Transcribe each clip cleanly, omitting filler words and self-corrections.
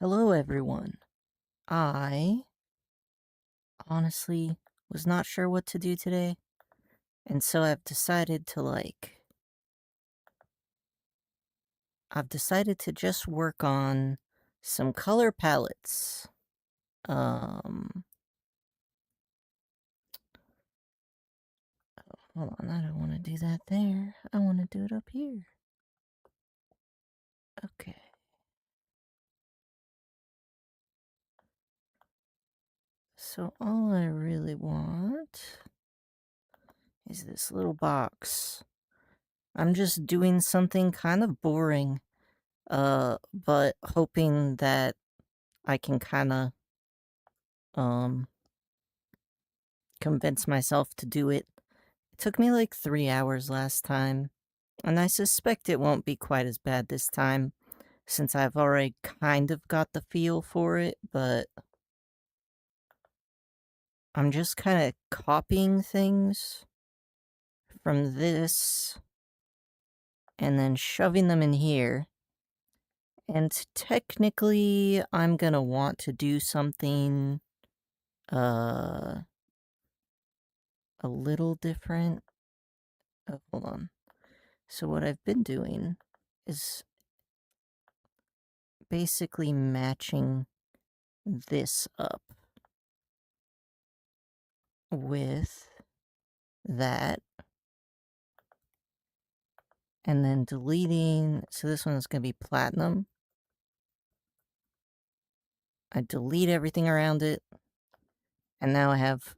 Hello, everyone. I honestly was not sure what to do today, and so I've decided to just work on some color palettes. Um, Hold on, I don't want to do that there. I want to do it up here. Okay. So all I really want is this little box. I'm just doing something kind of boring, but hoping that I can kind of um convince myself to do it. It took me like 3 hours last time, and I suspect it won't be quite as bad this time since I've already kind of got the feel for it, but I'm just kind of copying things from this and then shoving them in here. And technically, I'm gonna want to do something uh a little different. Oh, hold on. So what I've been doing is basically matching this up with that and then deleting. So this one is going to be platinum. I delete everything around it, and now I have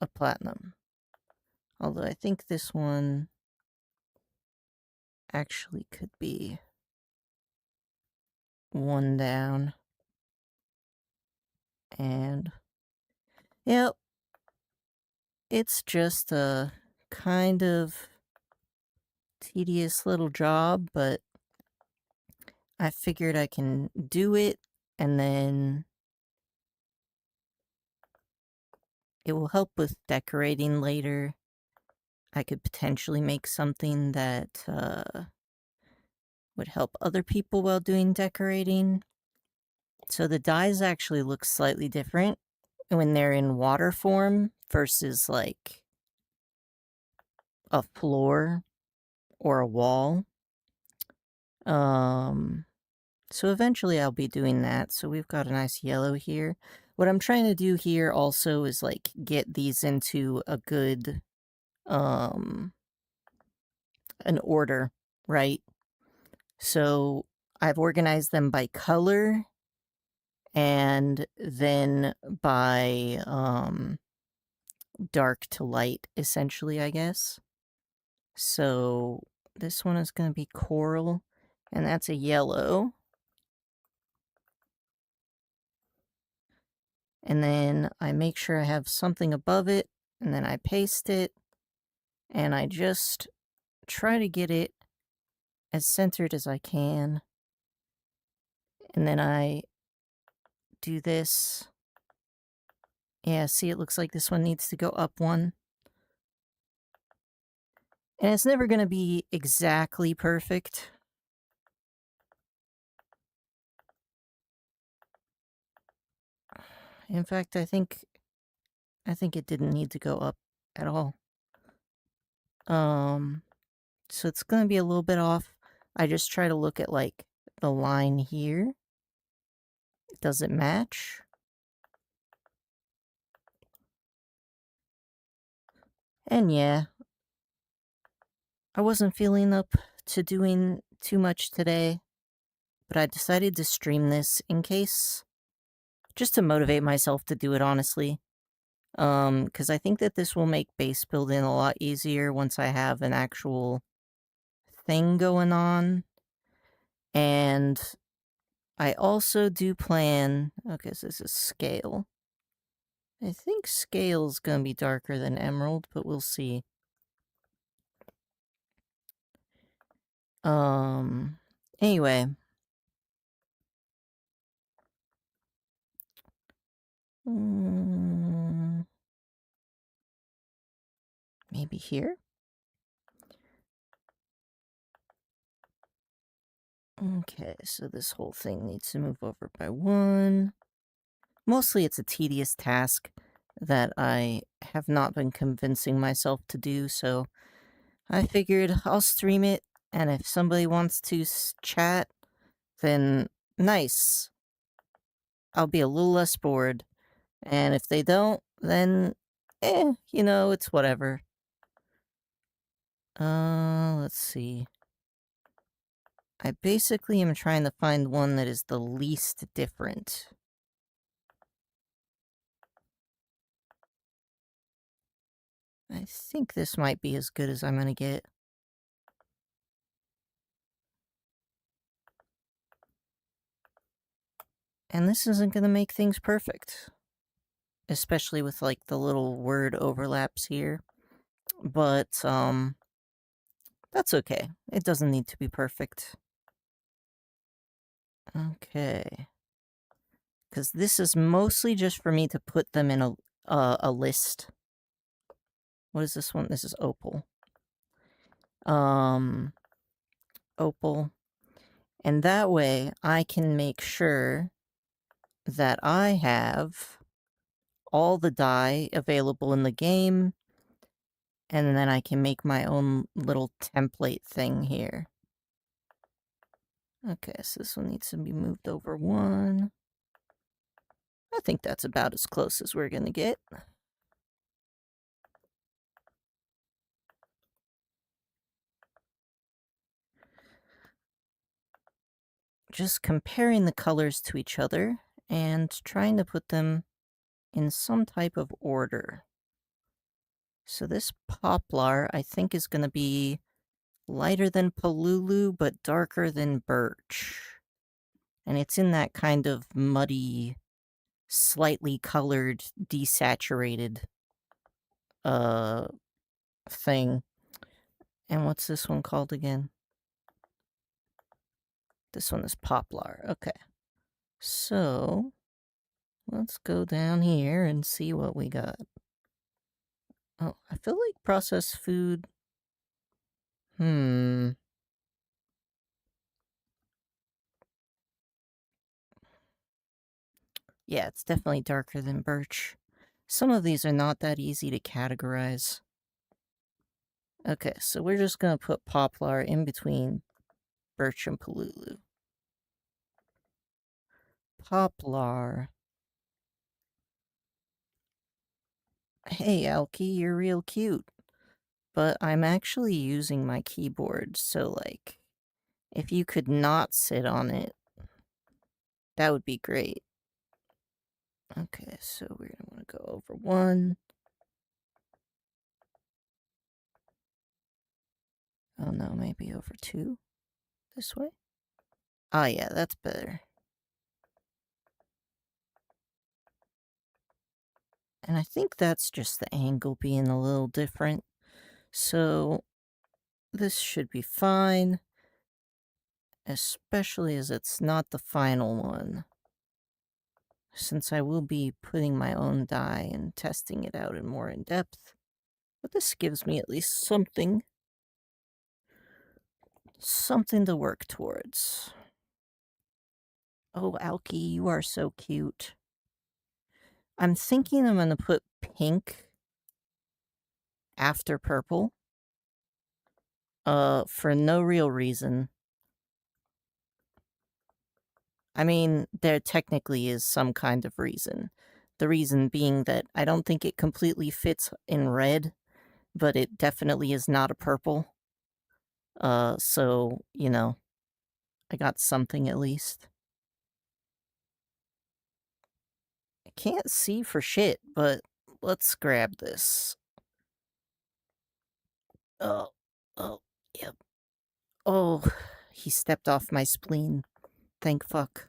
a platinum. Although I think this one actually could be one down. And yep, it's just a kind of tedious little job, but I figured I can do it, and then it will help with decorating later. I could potentially make something that would help other people while doing decorating. So the dyes actually look slightly different when they're in water form versus like a floor or a wall. Um, so eventually I'll be doing that. So we've got a nice yellow here. What I'm trying to do here also is like get these into a good um an order, right? So I've organized them by color and then by dark to light, essentially, I guess. So this one is going to be coral, and that's a yellow. And then I make sure I have something above it, and then I paste it, and I just try to get it as centered as I can. And then I do this. Yeah, see, it looks like this one needs to go up one. And it's never going to be exactly perfect. In fact, I think it didn't need to go up at all. Um, so it's going to be a little bit off. I just try to look at like the line here. Does it match? And yeah, I wasn't feeling up to doing too much today, but I decided to stream this in case, just to motivate myself to do it honestly. Because I think that this will make base building a lot easier once I have an actual thing going on. And I also do plan, okay, so this is scale. I think scale's gonna be darker than emerald, but we'll see. Anyway. Mm, maybe here? Okay, so this whole thing needs to move over by one. Mostly it's a tedious task that I have not been convincing myself to do, so I figured I'll stream it, and if somebody wants to chat, then nice. I'll be a little less bored. And if they don't, then it's whatever. Let's see. I basically am trying to find one that is the least different. I think this might be as good as I'm gonna get. And this isn't gonna make things perfect. Especially with, like, the little word overlaps here. But, that's okay. It doesn't need to be perfect. Okay. Because this is mostly just for me to put them in a list. What is this one? This is Opal. Um, Opal. And that way, I can make sure that I have all the dye available in the game, and then I can make my own little template thing here. Okay, so this one needs to be moved over one. I think that's about as close as we're gonna get. Just comparing the colors to each other and trying to put them in some type of order. So this poplar, I think, is gonna be lighter than Palulu, but darker than birch. And it's in that kind of muddy, slightly colored, desaturated, uh, thing. And what's this one called again? This one is poplar. Okay. So, let's go down here and see what we got. Oh, I feel like processed food. Yeah, it's definitely darker than birch. Some of these are not that easy to categorize. Okay, so we're just gonna put poplar in between birch and palulu. Poplar. Hey, Alki, you're real cute. But I'm actually using my keyboard, so, like, if you could not sit on it, that would be great. Okay, so we're gonna wanna go over one. Oh no, maybe over two? This way? Oh yeah, that's better. And I think that's just the angle being a little different. So this should be fine, especially as it's not the final one. Since I will be putting my own dye and testing it out in more in depth. But this gives me at least something to work towards. Oh, Alki, you are so cute. I'm thinking I'm gonna put pink after purple. For no real reason. I mean, there technically is some kind of reason. The reason being that I don't think it completely fits in red, but it definitely is not a purple. So, I got something at least. I can't see for shit, but let's grab this. Oh, oh, yep. Oh, he stepped off my spleen. Thank fuck.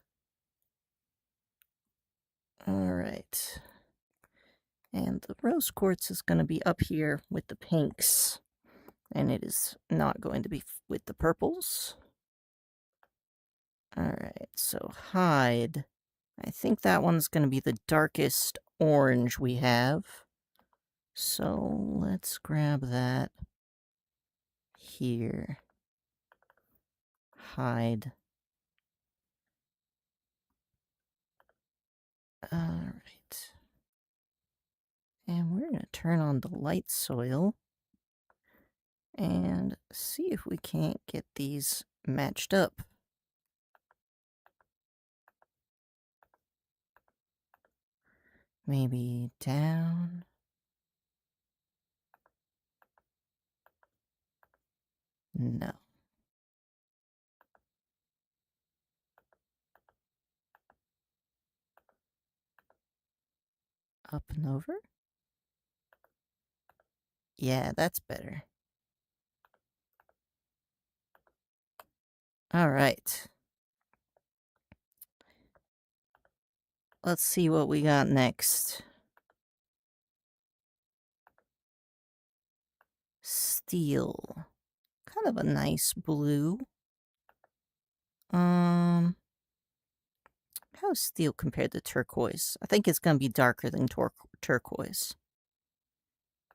Alright. And the rose quartz is going to be up here with the pinks. And it is not going to be with the purples. Alright, so hide. I think that one's going to be the darkest orange we have. So let's grab that here. Hide. Alright. And we're going to turn on the light soil and see if we can't get these matched up. Maybe down. No. Up and over? Yeah, that's better. Alright. Let's see what we got next. Steel. Kind of a nice blue. How's steel compared to turquoise? I think it's gonna be darker than turquoise.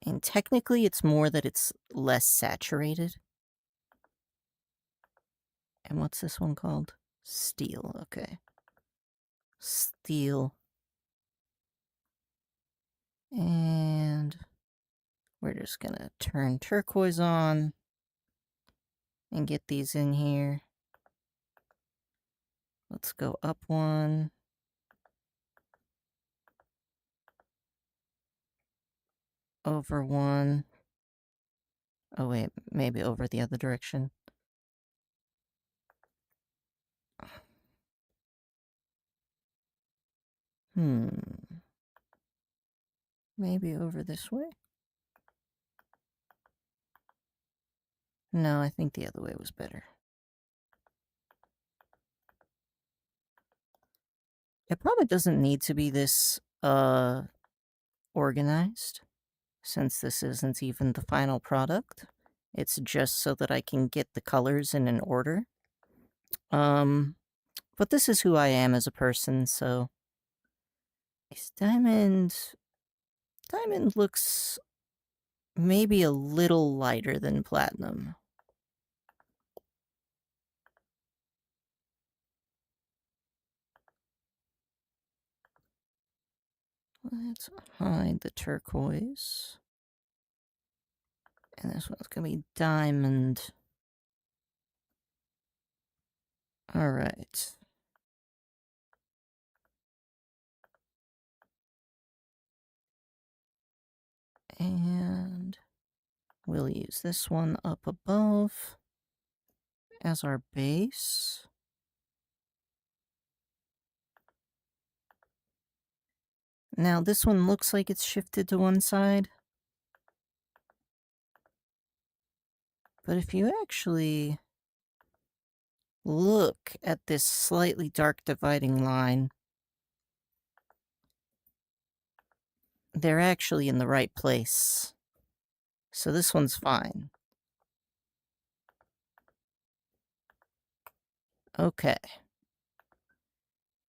And technically, it's more that it's less saturated. And what's this one called? Steel, okay. Steel. And we're just gonna turn turquoise on and get these in here. Let's go up one. Over one. Oh wait, maybe over the other direction. Maybe over this way? No, I think the other way was better. It probably doesn't need to be this, organized, since this isn't even the final product. It's just so that I can get the colors in an order. But this is who I am as a person, so... Is diamond... Diamond looks maybe a little lighter than platinum. Let's hide the turquoise. And this one's gonna be diamond. Alright. And we'll use this one up above as our base. Now this one looks like it's shifted to one side. But if you actually look at this slightly dark dividing line, they're actually in the right place. So this one's fine. Okay.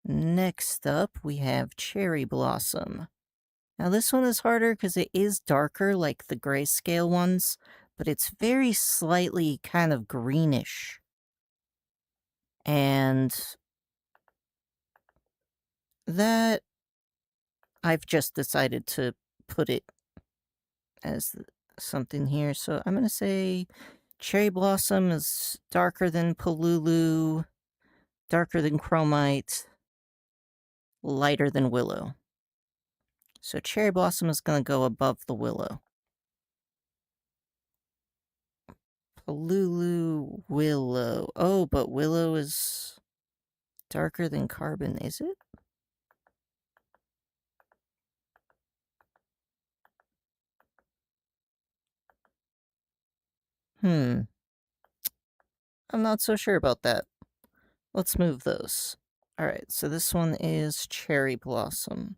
Next up, we have Cherry Blossom. Now this one is harder because it is darker like the grayscale ones, but it's very slightly kind of greenish. And that I've just decided to put it as something here. So I'm going to say Cherry Blossom is darker than Polulu, darker than Chromite, lighter than Willow. So Cherry Blossom is going to go above the Willow. Polulu, Willow. Oh, but Willow is darker than Carbon, is it? I'm not so sure about that. Let's move those. Alright, so this one is Cherry Blossom.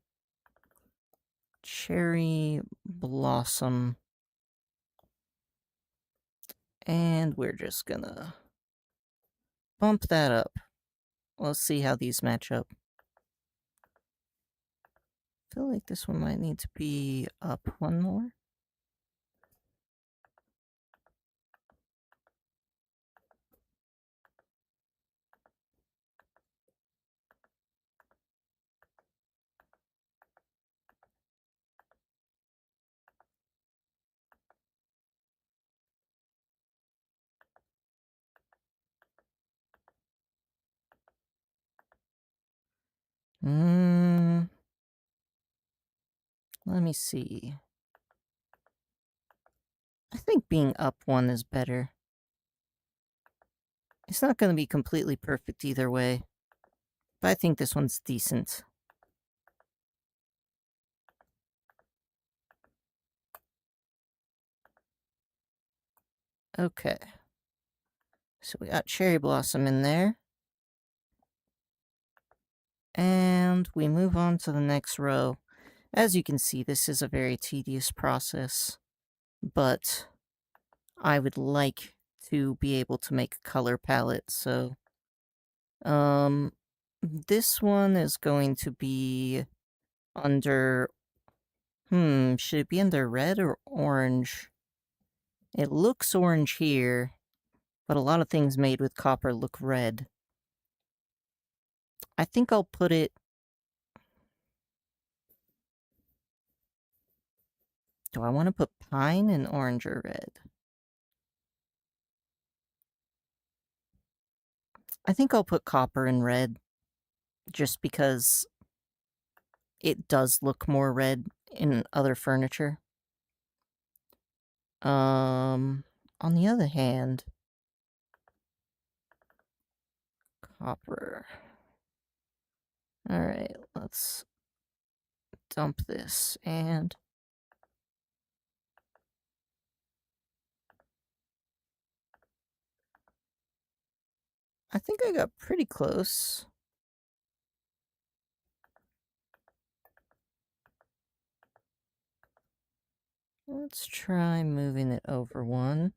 Cherry Blossom. And we're just gonna bump that up. Let's see how these match up. I feel like this one might need to be up one more. Let me see. I think being up one is better. It's not going to be completely perfect either way, but I think this one's decent. Okay. So we got cherry blossom in there. And we move on to the next row. As you can see, this is a very tedious process, but I would like to be able to make a color palette, so this one is going to be under, should it be under red or orange? It looks orange here, but a lot of things made with copper look red. I think I'll put it... Do I want to put pine in orange or red? I think I'll put copper in red, just because it does look more red in other furniture. On the other hand, copper. Alright, let's dump this, and I think I got pretty close. Let's try moving it over one.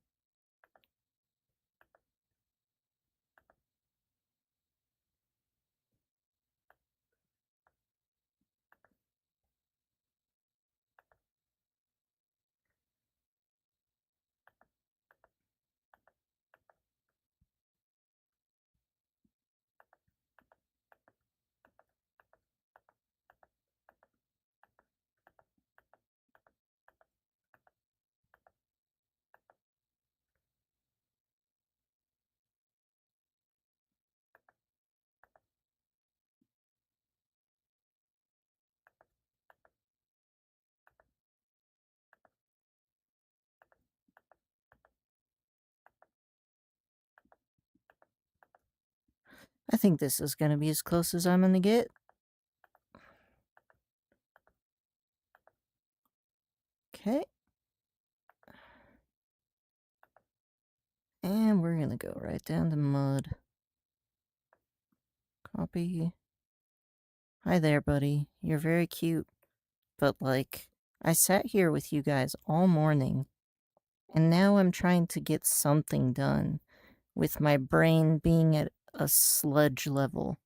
I think this is gonna be as close as I'm gonna get. Okay. And we're gonna go right down to mud. Copy. Hi there, buddy. You're very cute. But, like, I sat here with you guys all morning, and now I'm trying to get something done, with my brain being at a sludge level.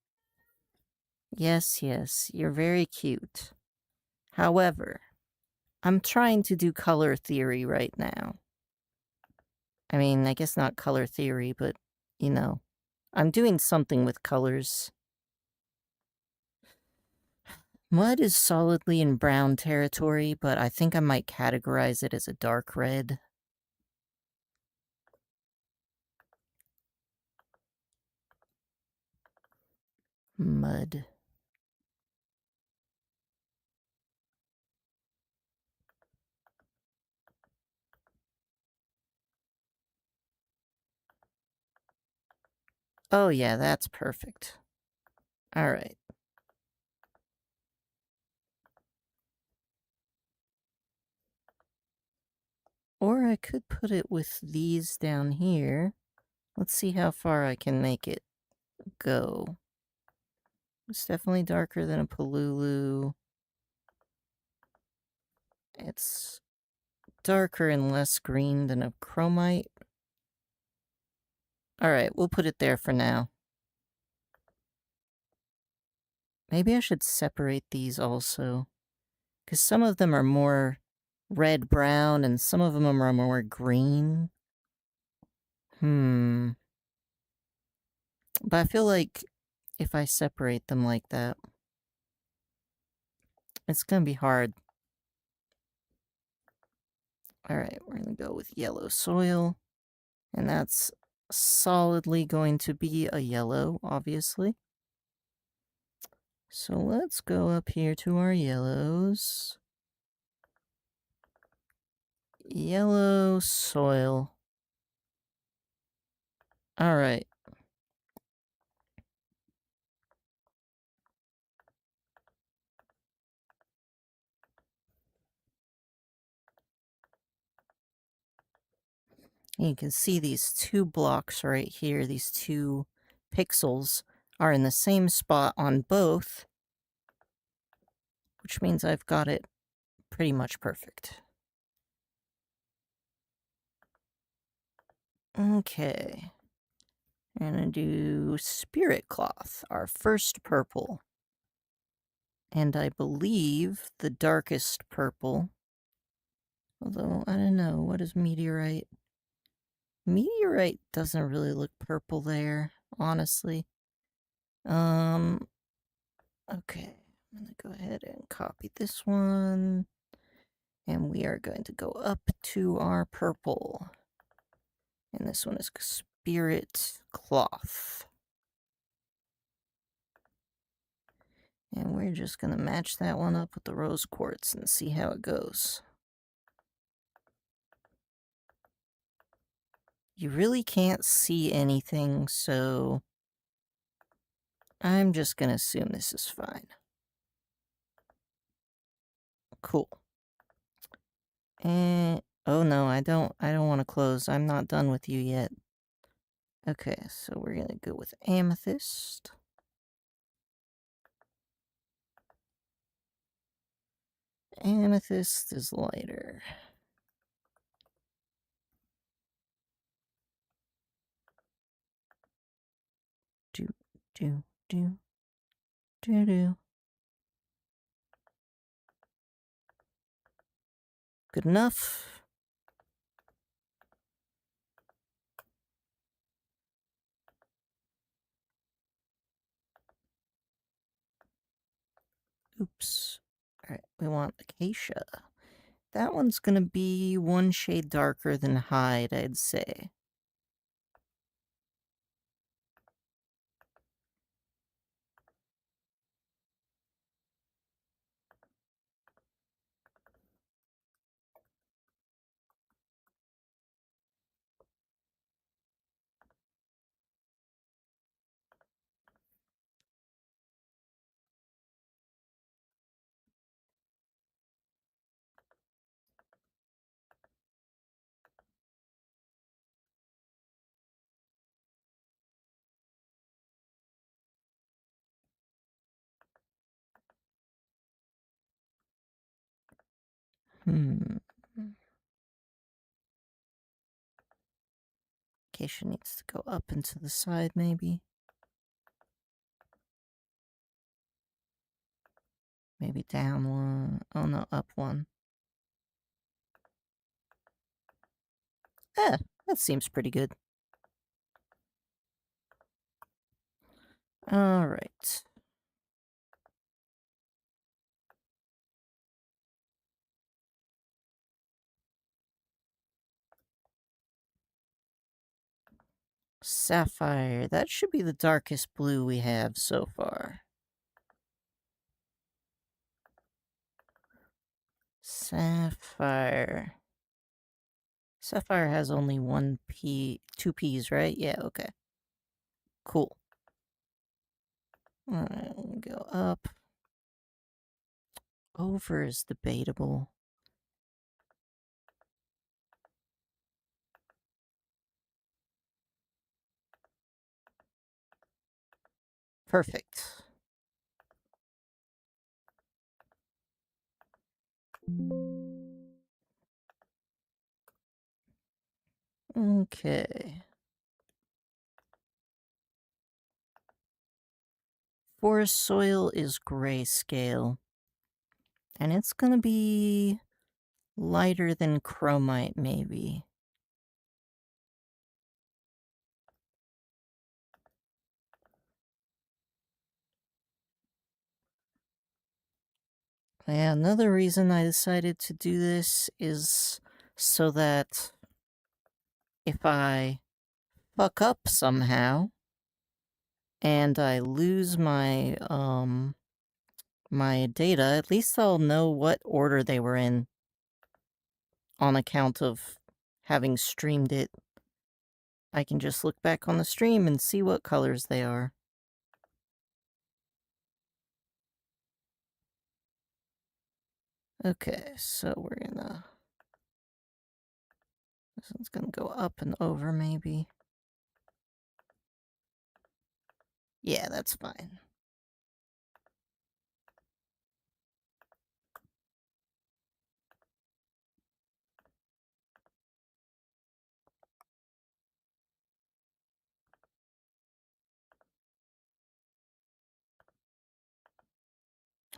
Yes, yes, you're very cute. However, I'm trying to do color theory right now. I mean, I guess not color theory, but, you know, I'm doing something with colors. Mud is solidly in brown territory, but I think I might categorize it as a dark red. Mud. Oh yeah, that's perfect. Alright. Or I could put it with these down here. Let's see how far I can make it go. It's definitely darker than a Palulu. It's darker and less green than a chromite. Alright, we'll put it there for now. Maybe I should separate these also, because some of them are more red-brown and some of them are more green. But I feel like if I separate them like that, it's gonna be hard. Alright, we're gonna go with yellow soil, and that's solidly going to be a yellow, obviously. So let's go up here to our yellows. Yellow soil. Alright. You can see these two blocks right here, these two pixels, are in the same spot on both, which means I've got it pretty much perfect. Okay. I'm gonna do Spirit Cloth, our first purple. And I believe the darkest purple. Although, I don't know, what is Meteorite? Meteorite doesn't really look purple there, honestly. Okay. I'm gonna go ahead and copy this one. And we are going to go up to our purple. And this one is Spirit Cloth. And we're just going to match that one up with the rose quartz and see how it goes. You really can't see anything, so I'm just going to assume this is fine. Cool. And oh no, I don't want to close. I'm not done with you yet. Okay, so we're going to go with amethyst. Amethyst is lighter. Do, do, do, do, do. Good enough. Oops. Alright, we want acacia. That one's gonna be one shade darker than hide, I'd say. Acacia needs to go up and to the side, maybe. Maybe down one. Oh no, up one. That seems pretty good. Alright. Sapphire. That should be the darkest blue we have so far. Sapphire. Sapphire has only one P, two P's, right? Yeah, okay. Cool. Alright, we'll go up. Over is debatable. Perfect. Okay. Forest soil is grayscale. And it's gonna be lighter than chromite, maybe. Yeah, another reason I decided to do this is so that if I fuck up somehow and I lose my my data, at least I'll know what order they were in on account of having streamed it. I can just look back on the stream and see what colors they are. Okay, so we're gonna... This one's gonna go up and over, maybe. Yeah, that's fine.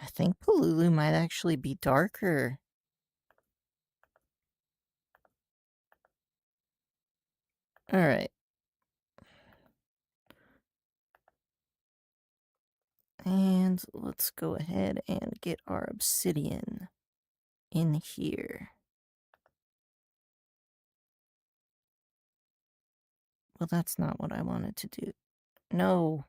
I think Palulu might actually be darker. Alright. And let's go ahead and get our obsidian in here. Well, that's not what I wanted to do. No.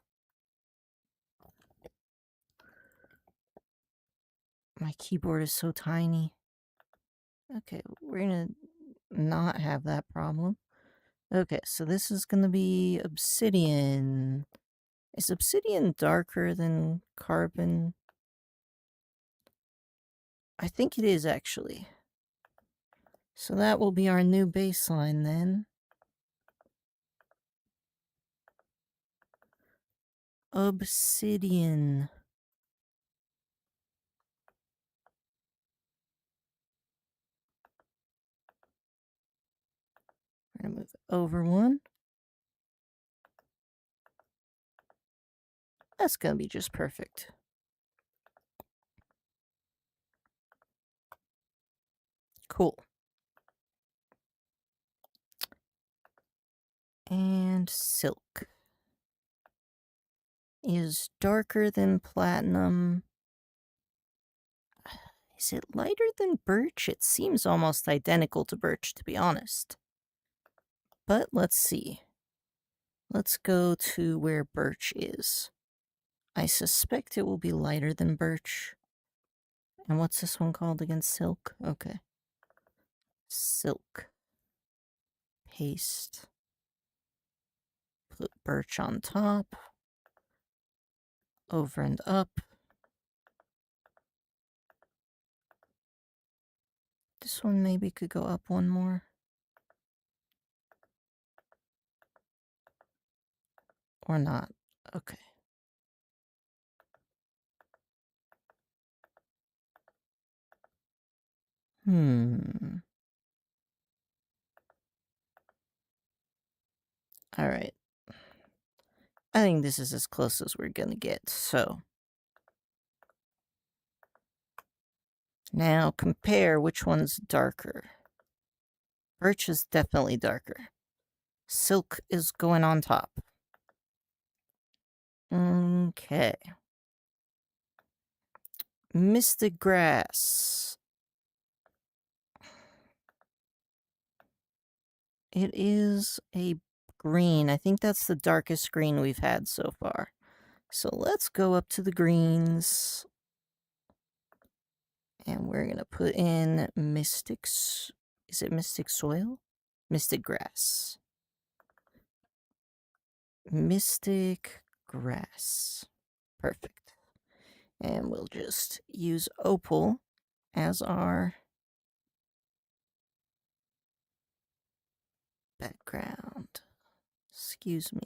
My keyboard is so tiny. Okay, we're gonna not have that problem. Okay, so this is gonna be obsidian. Is obsidian darker than carbon? I think it is, actually. So that will be our new baseline then. Obsidian. We're gonna move it over one. That's gonna be just perfect. Cool. And silk is darker than platinum. Is it lighter than birch? It seems almost identical to birch, to be honest. But let's see. Let's go to where birch is. I suspect it will be lighter than birch. And what's this one called again? Silk? Okay. Silk. Paste. Put birch on top. Over and up. This one maybe could go up one more. Or not. Okay. Alright. I think this is as close as we're gonna get, so. Now compare which one's darker. Birch is definitely darker. Silk is going on top. Okay. Mystic grass. It is a green. I think that's the darkest green we've had so far. So let's go up to the greens. And we're gonna put in is it mystic soil? Mystic grass. Mystic grass. Perfect. And we'll just use opal as our background. Excuse me.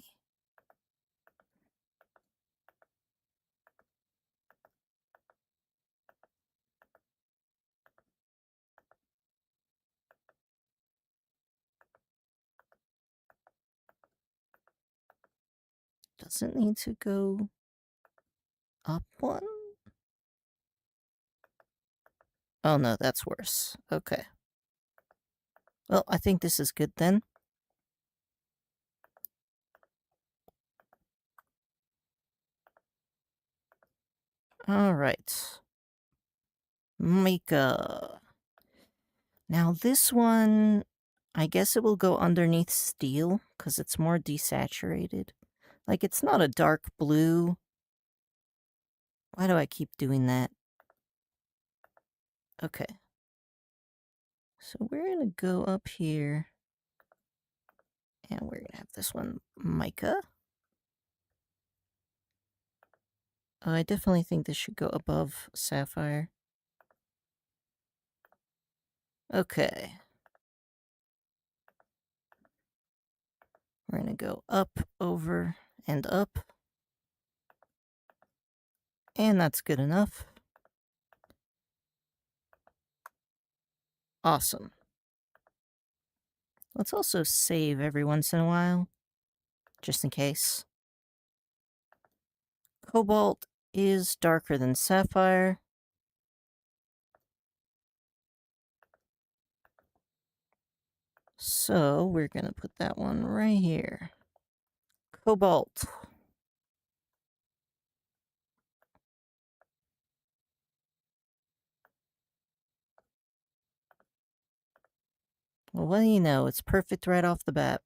Does it need to go up one? Oh no, that's worse. Okay. Well, I think this is good then. Alright. Mica. Now this one, I guess it will go underneath steel, because it's more desaturated. Like, it's not a dark blue Why do I keep doing that? Okay. So we're gonna go up here. And we're gonna have this one mica. I definitely think this should go above sapphire. Okay. We're gonna go up, over, and up. And that's good enough. Awesome. Let's also save every once in a while, just in case. Cobalt is darker than sapphire. So we're gonna put that one right here. Cobalt. Well, what do you know? It's perfect right off the bat.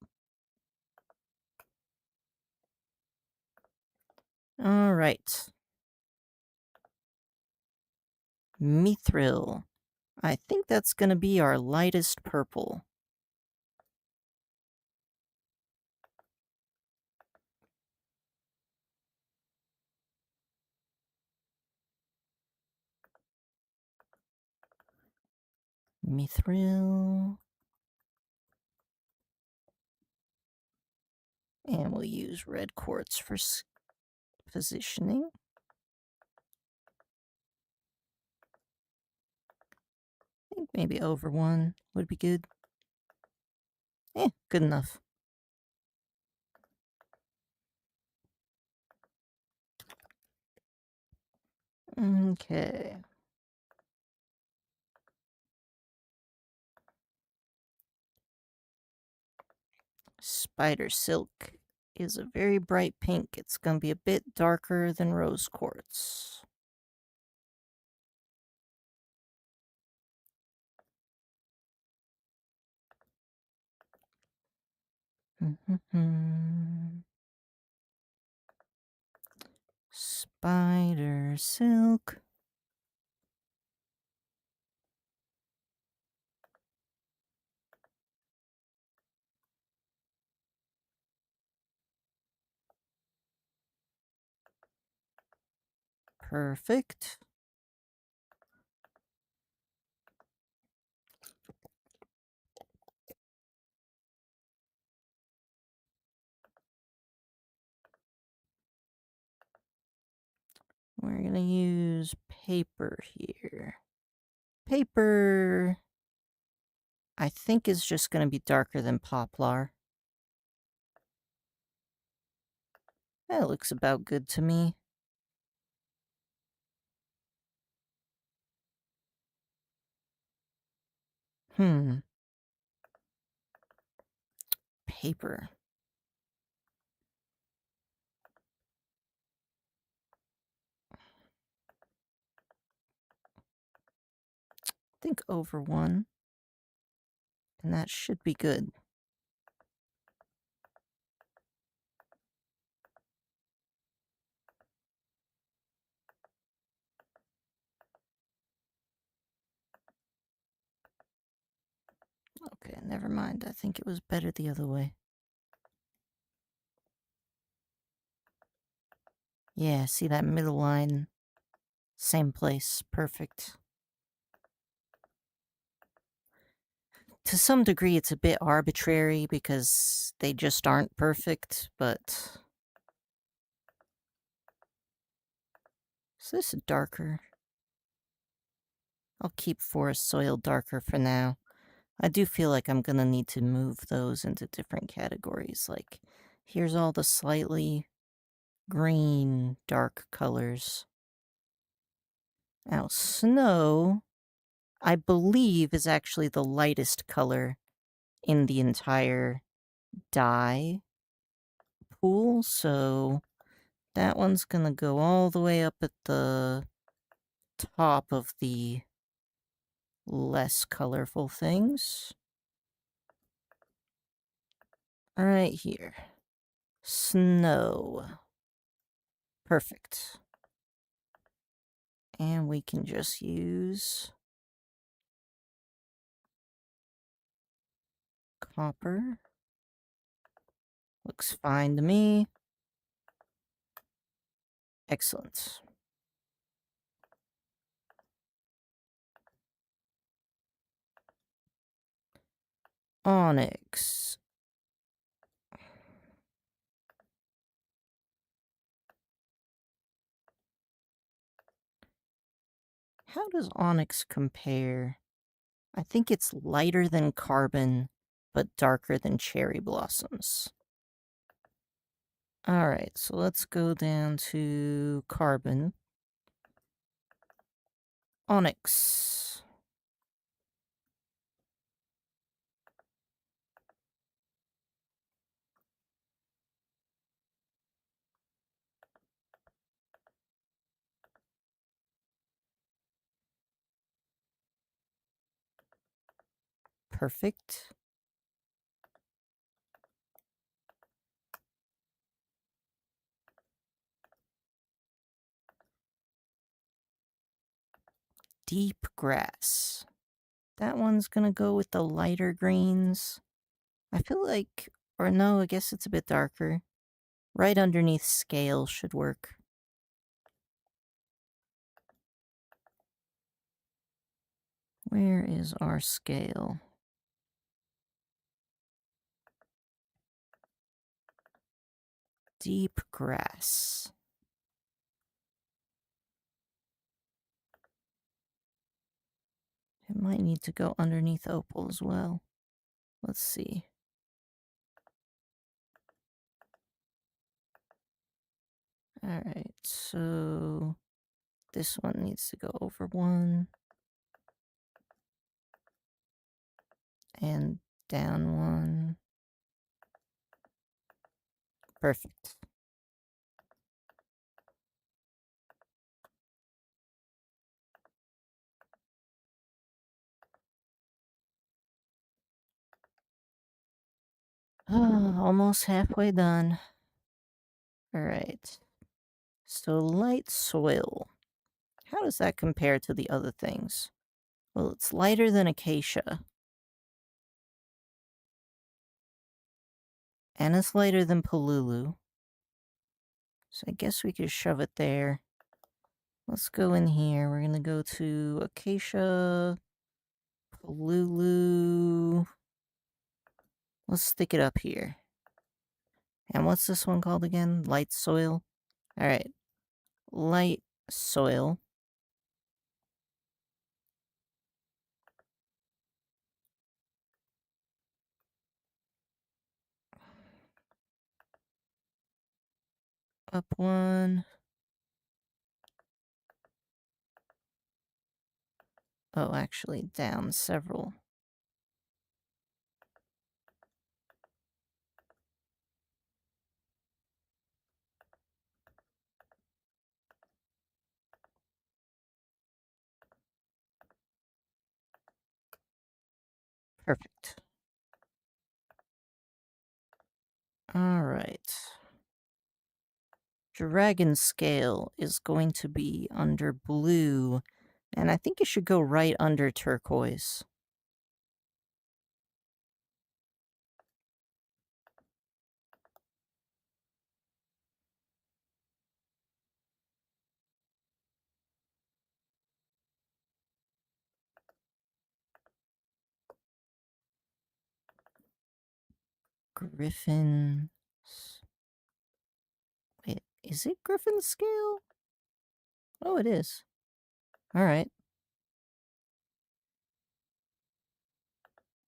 All right. Mithril. I think that's gonna be our lightest purple. Mithril. And we'll use red quartz for positioning. I think maybe over 1 would be good. Good enough. Okay. Spider silk is a very bright pink. It's going to be a bit darker than rose quartz. Spider silk. Perfect. We're going to use paper here. Paper, I think, is just going to be darker than poplar. That looks about good to me. Paper. I think over 1. And that should be good. Okay, never mind. I think it was better the other way. Yeah, see that middle line? Same place. Perfect. To some degree, it's a bit arbitrary because they just aren't perfect, but... Is this darker? I'll keep forest soil darker for now. I do feel like I'm gonna need to move those into different categories. Like, here's all the slightly green, dark colors. Now, snow, I believe, is actually the lightest color in the entire dye pool, so that one's gonna go all the way up at the top of the less colorful things. Right here. Snow. Perfect. And we can just use copper. Looks fine to me. Excellent. Onyx. How does onyx compare? I think it's lighter than carbon, but darker than cherry blossoms. Alright, so let's go down to carbon. Onyx. Perfect. Deep grass. That one's gonna go with the lighter greens. I feel like, or no, I guess it's a bit darker. Right underneath scale should work. Where is our scale? Deep grass. It might need to go underneath opal as well. Let's see. Alright, so this one needs to go over one. And down one. Perfect. Almost halfway done. Alright. So light soil. How does that compare to the other things? Well, it's lighter than acacia. And it's lighter than palulu. So I guess we could shove it there. Let's go in here. We're gonna go to acacia, palulu. Let's stick it up here. And what's this one called again? Light soil? Alright. Light soil. Up one. Oh, actually, down several. Perfect. Alright. Dragon scale is going to be under blue, and I think it should go right under turquoise. Griffin. Wait, is it Griffin scale? Oh, it is. Alright.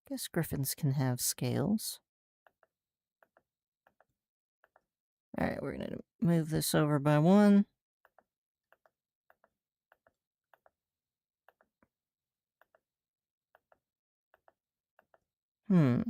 Guess griffins can have scales. Alright, we're gonna move this over by one. Hmm.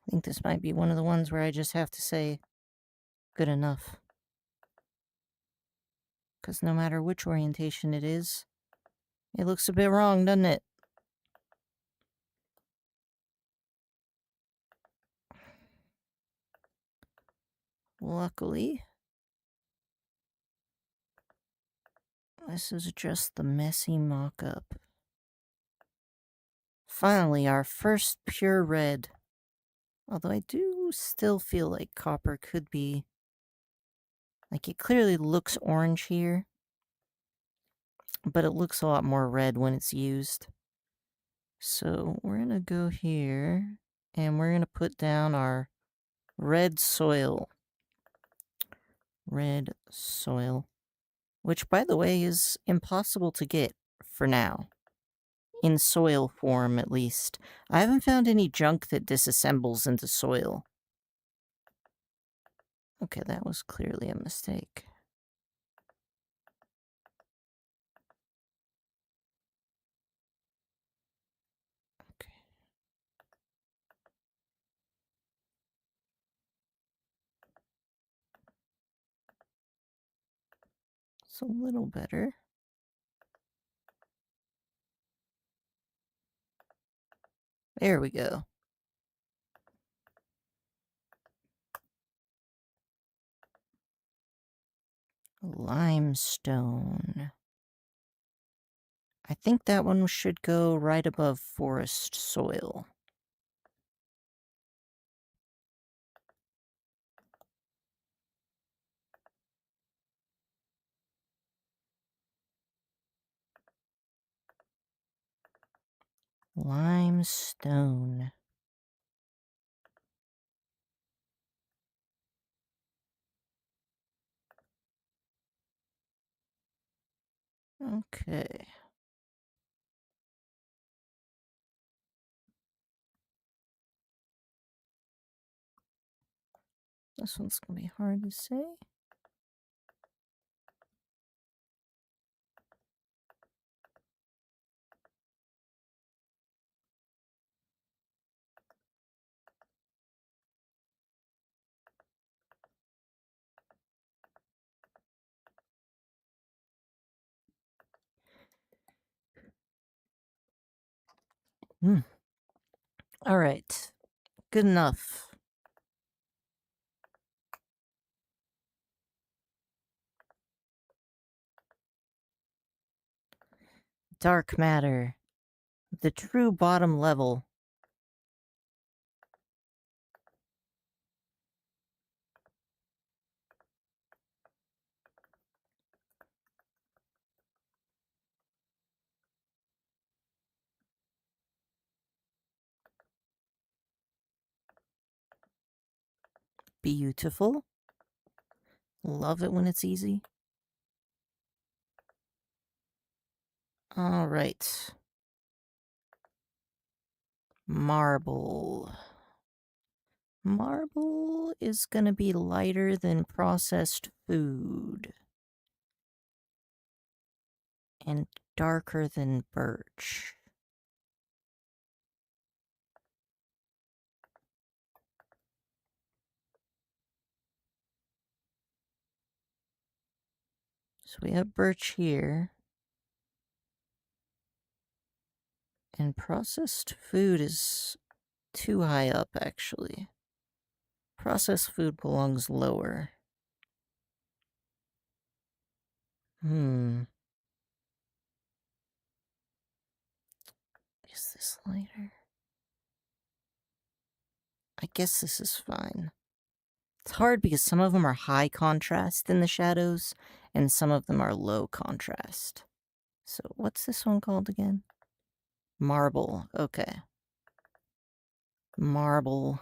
I think this might be one of the ones where I just have to say good enough. Because no matter which orientation it is, it looks a bit wrong, doesn't it? Luckily, this is just the messy mock-up. Finally, our first pure red. Although I do still feel like copper could be... Like, it clearly looks orange here, but it looks a lot more red when it's used. So we're gonna go here, and we're gonna put down our red soil. Red soil. Which, by the way, is impossible to get for now. In soil form, at least. I haven't found any junk that disassembles into soil. Okay, that was clearly a mistake. Okay. It's a little better. There we go. Limestone. I think that one should go right above forest soil. Limestone. Okay. This one's gonna be hard to say. Alright. Good enough. Dark matter. The true bottom level. Beautiful. Love it when it's easy. Alright. Marble. Marble is gonna be lighter than processed food. And darker than birch. So we have birch here. And processed food is too high up, actually. Processed food belongs lower. Is this lighter? I guess this is fine. It's hard because some of them are high contrast in the shadows, and some of them are low contrast. So what's this one called again? Marble. Okay. Marble.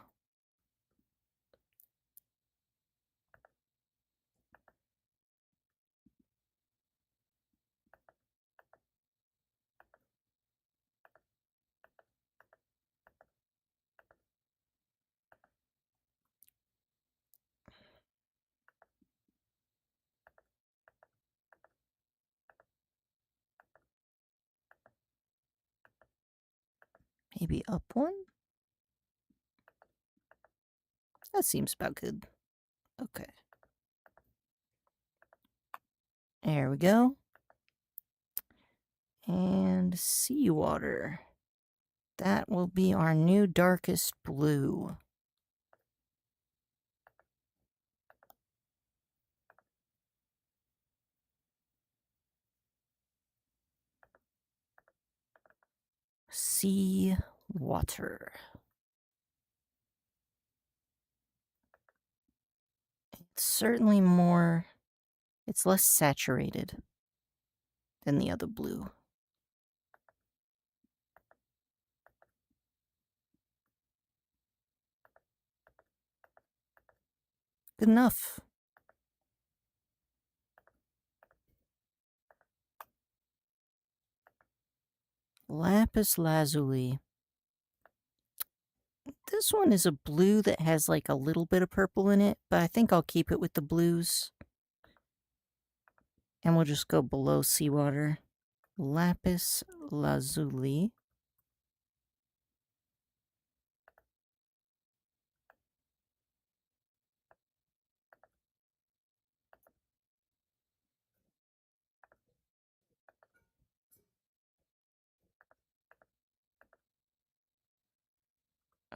Maybe up one? That seems about good. Okay. There we go. And seawater. That will be our new darkest blue. Sea water. It's certainly more, it's less saturated than the other blue. Good enough. Lapis lazuli. This one is a blue that has like a little bit of purple in it, but I think I'll keep it with the blues. And we'll just go below seawater. Lapis lazuli.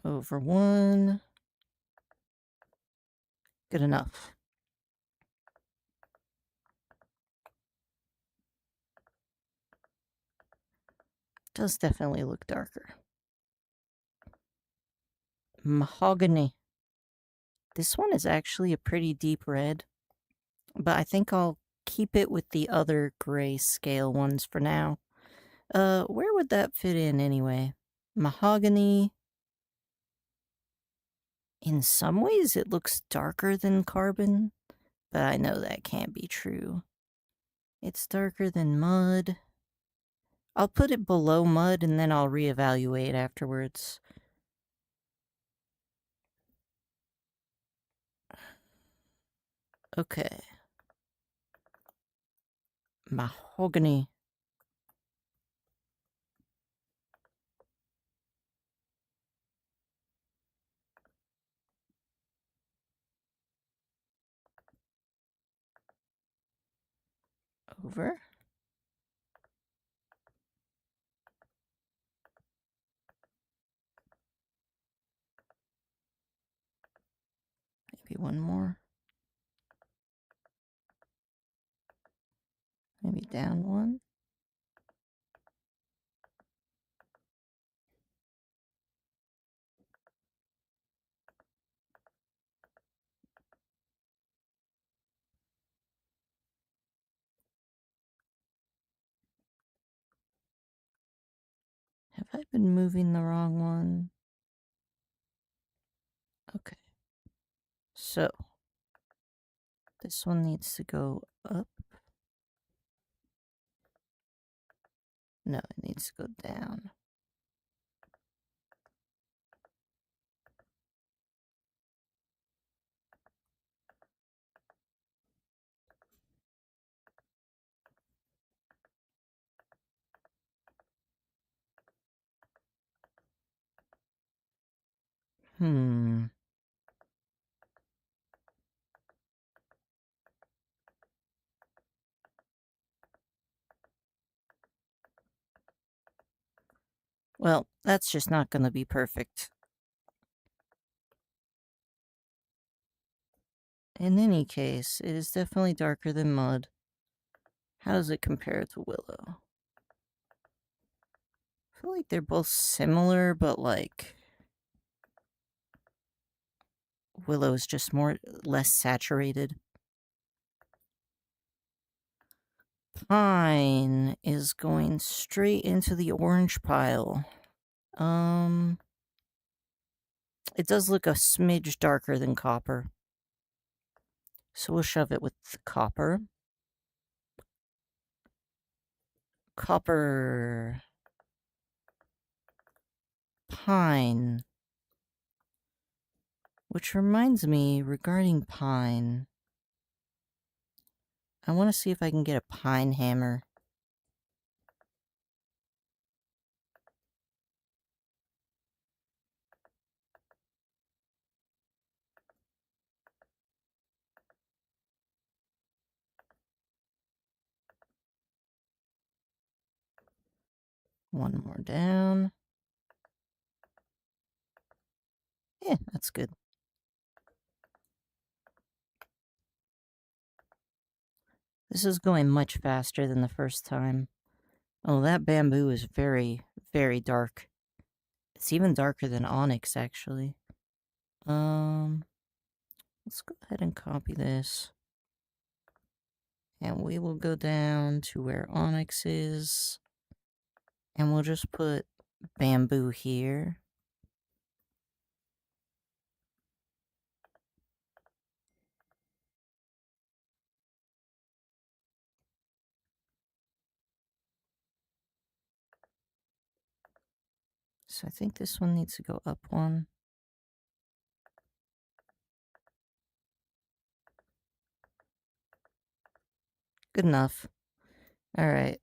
Over one. Good enough. Does definitely look darker. Mahogany. This one is actually a pretty deep red, but I think I'll keep it with the other gray scale ones for now. Where would that fit in anyway? Mahogany. In some ways, it looks darker than carbon, but I know that can't be true. It's darker than mud. I'll put it below mud and then I'll reevaluate afterwards. Okay. Mahogany. Over. Maybe one more. Maybe down one. Have I been moving the wrong one? Okay. So, this one needs to go up. No, it needs to go down. Hmm. Well, that's just not going to be perfect. In any case, it is definitely darker than mud. How does it compare to willow? I feel like they're both similar, but like willow is just less saturated. Pine is going straight into the orange pile. It does look a smidge darker than copper. So we'll shove it with copper. Copper. Pine. Which reminds me, regarding pine, I want to see if I can get a pine hammer. One more down. Yeah, that's good. This is going much faster than the first time. Oh, that bamboo is very, very dark. It's even darker than onyx, actually. Let's go ahead and copy this. And we will go down to where onyx is. And we'll just put bamboo here. So I think this one needs to go up one. Good enough. Alright.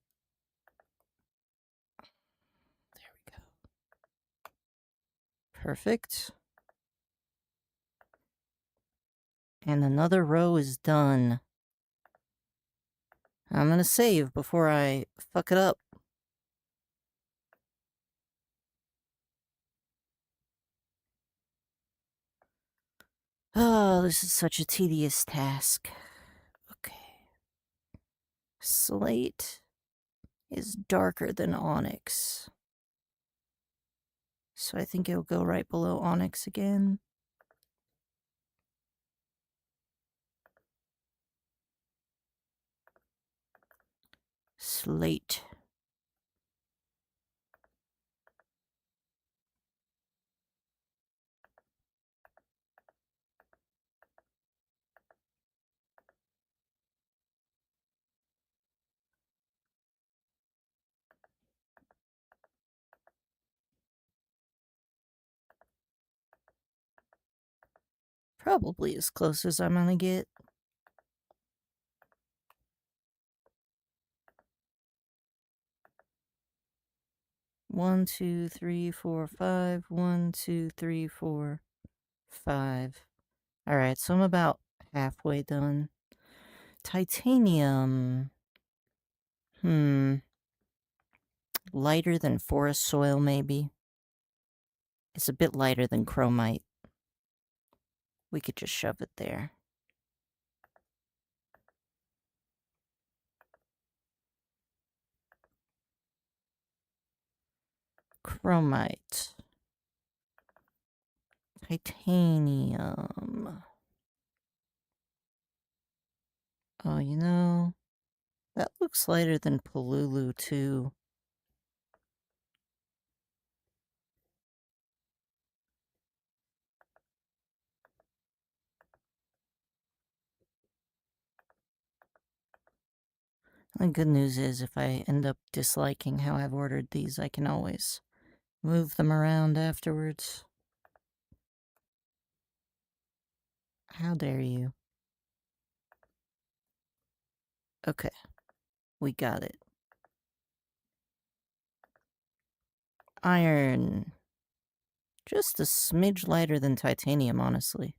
There we go. Perfect. And another row is done. I'm gonna save before I fuck it up. Oh, this is such a tedious task. Okay. Slate is darker than onyx. So I think it'll go right below onyx again. Slate. Probably as close as I'm gonna get. One, two, three, four, five. 1, 2, 3, 4, 5. Alright, so I'm about halfway done. Titanium. Lighter than forest soil, maybe. It's a bit lighter than chromite. We could just shove it there. Chromite. Titanium. Oh, you know, that looks lighter than Polulu, too. The good news is, if I end up disliking how I've ordered these, I can always move them around afterwards. How dare you? Okay, we got it. Iron. Just a smidge lighter than titanium, honestly.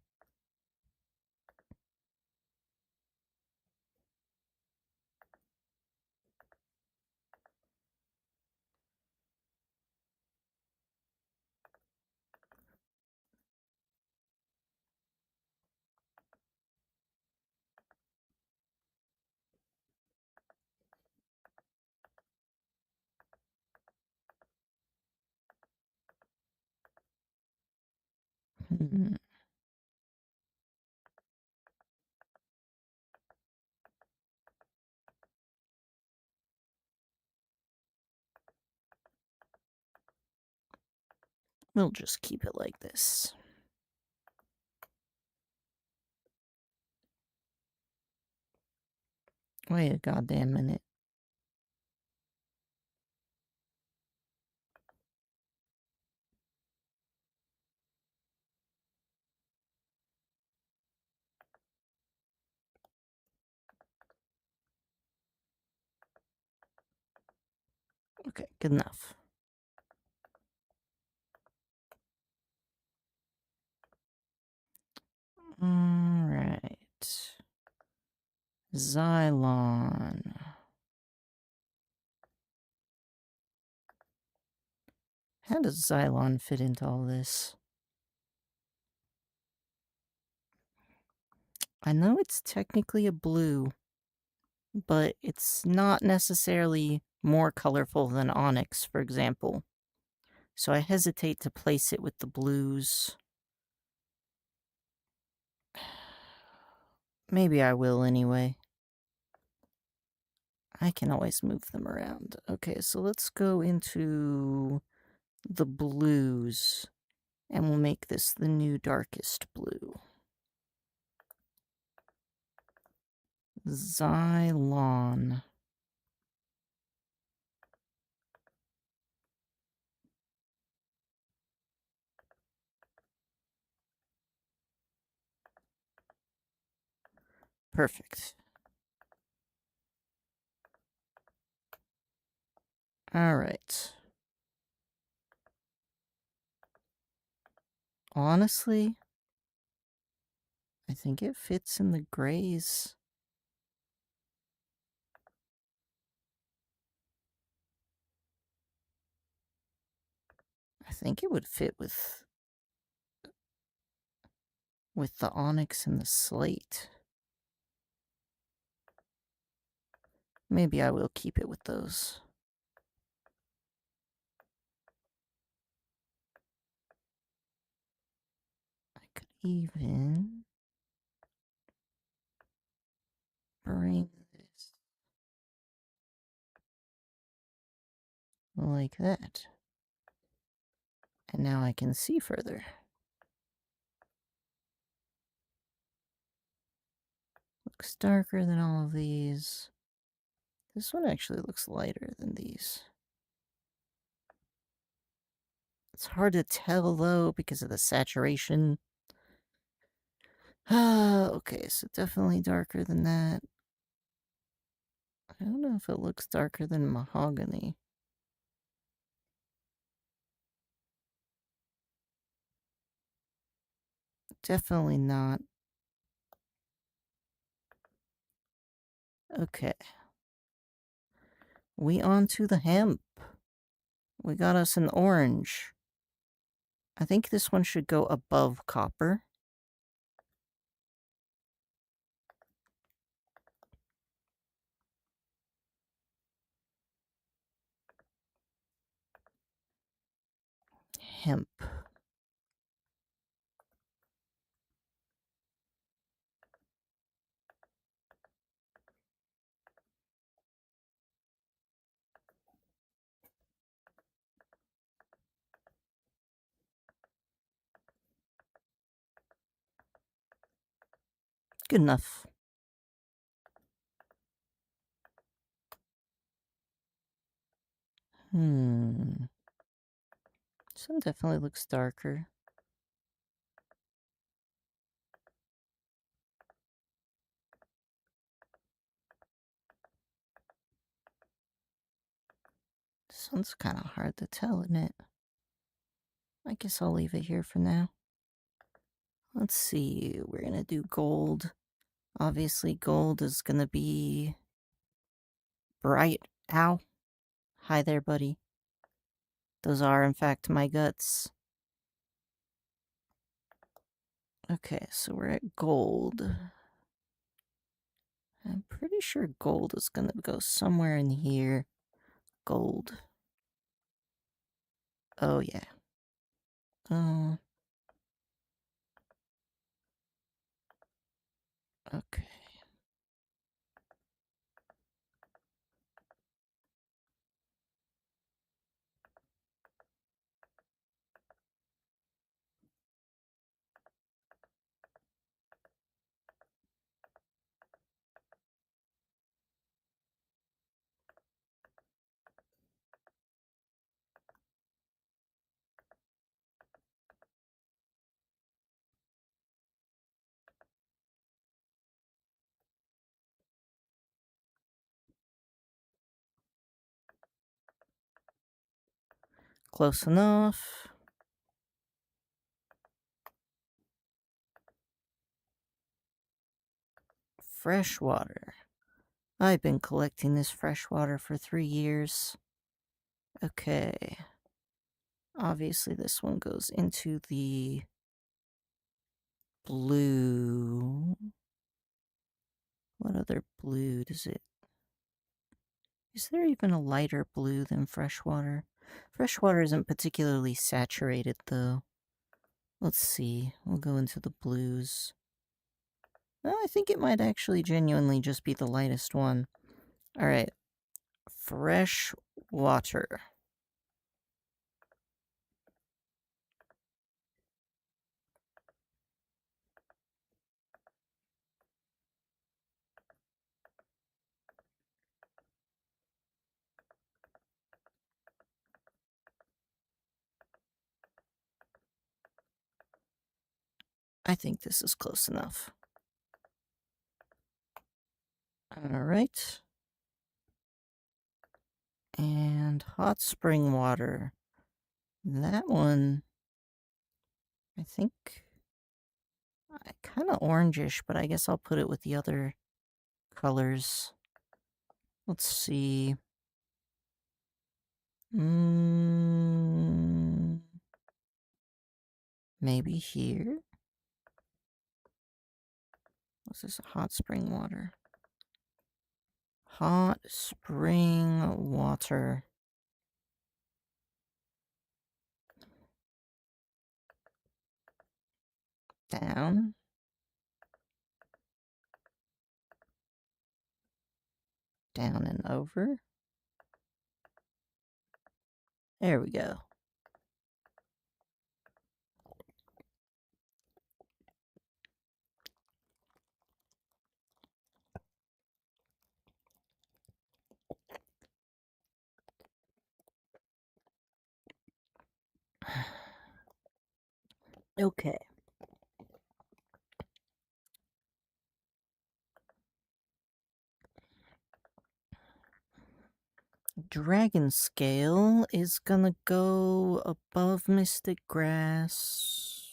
Hmm. We'll just keep it like this. Wait a goddamn minute. Okay, good enough. Alright. Xylon. How does Xylon fit into all this? I know it's technically a blue, but it's not necessarily more colorful than onyx, for example. So I hesitate to place it with the blues. Maybe I will anyway. I can always move them around. Okay, so let's go into the blues, and we'll make this the new darkest blue. Xylon. Perfect. Alright. Honestly, I think it fits in the grays. I think it would fit with the onyx and the slate. Maybe I will keep it with those. I could even bring this like that. And now I can see further. Looks darker than all of these. This one actually looks lighter than these. It's hard to tell though because of the saturation. Okay, so definitely darker than that. I don't know if it looks darker than mahogany. Definitely not. Okay. We on to the hemp. We got us an orange. I think this one should go above copper. Hemp. Good enough. This one definitely looks darker. This one's kind of hard to tell, isn't it? I guess I'll leave it here for now. Let's see, we're gonna do gold. Obviously, gold is gonna be bright. Ow. Hi there, buddy. Those are, in fact, my guts. Okay, so we're at gold. I'm pretty sure gold is gonna go somewhere in here. Gold. Oh, yeah. Okay. Close enough. Fresh water. I've been collecting this fresh water for 3 years. Okay. Obviously, this one goes into the blue. What other blue does it? Is there even a lighter blue than freshwater? Freshwater isn't particularly saturated, though. Let's see. We'll go into the blues. I think it might actually genuinely just be the lightest one. Alright. Fresh water. I think this is close enough. Alright. And hot spring water. That one, I think, kind of orangish, but I guess I'll put it with the other colors. Let's see. Maybe here? What's this? Hot spring water. Hot spring water. Down. Down and over. There we go. Okay. Dragon scale is gonna go above Mystic Grass.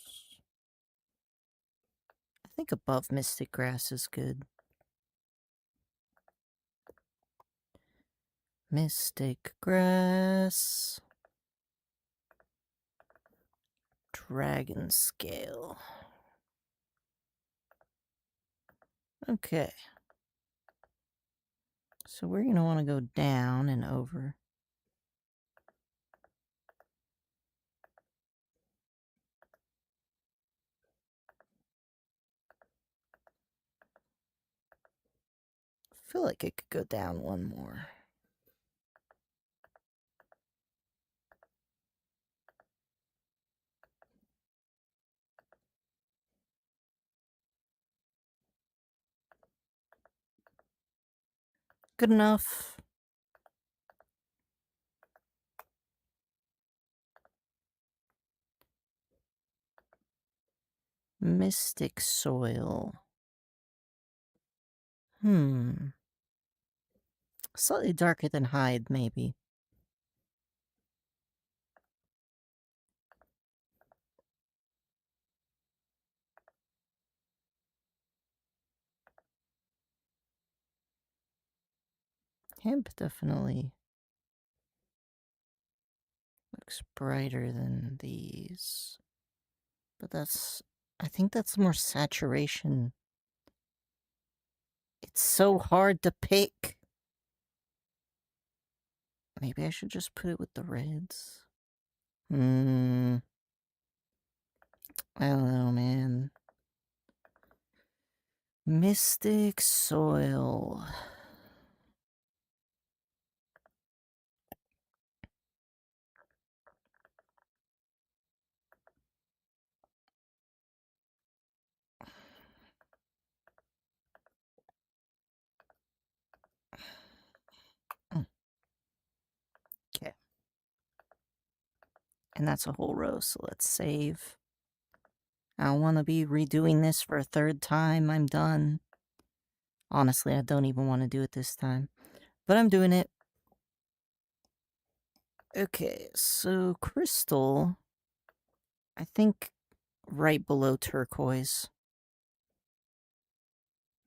I think above Mystic Grass is good. Mystic Grass. Dragon scale. Okay. So we're gonna want to go down and over. I feel like it could go down one more. Good enough. Mystic soil. Slightly darker than hide, maybe. Hemp definitely looks brighter than these. But that's... I think that's more saturation. It's so hard to pick. Maybe I should just put it with the reds. I don't know, man. Mystic soil. Okay. And that's a whole row, so let's save. I don't want to be redoing this for a third time. I'm done. Honestly, I don't even want to do it this time. But I'm doing it. Okay, so crystal, I think right below turquoise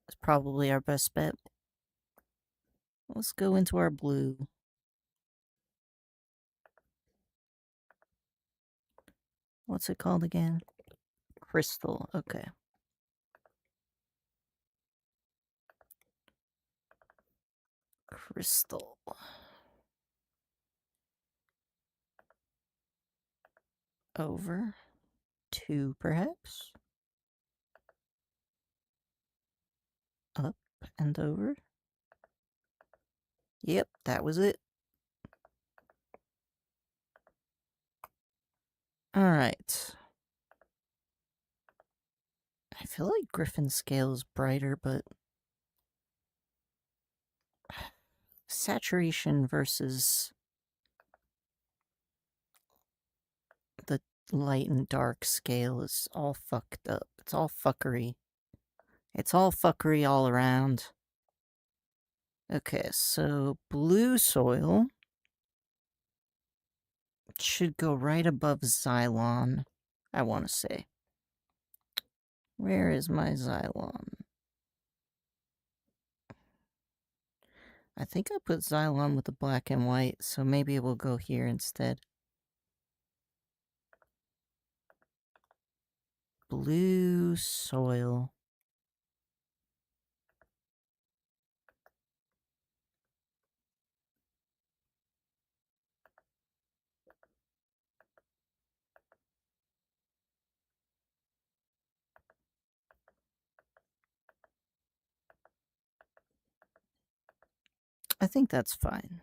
is probably our best bet. Let's go into our blue. What's it called again? Crystal. Okay. Crystal. Over. 2, perhaps? Up and over. Yep, that was it. Alright. I feel like Griffin's scale is brighter, but saturation versus the light and dark scale is all fucked up. It's all fuckery. It's all fuckery all around. Okay, so blue soil should go right above Xylon, I want to say. Where is my Xylon? I think I put Xylon with the black and white, so maybe it will go here instead. Blue soil. I think that's fine.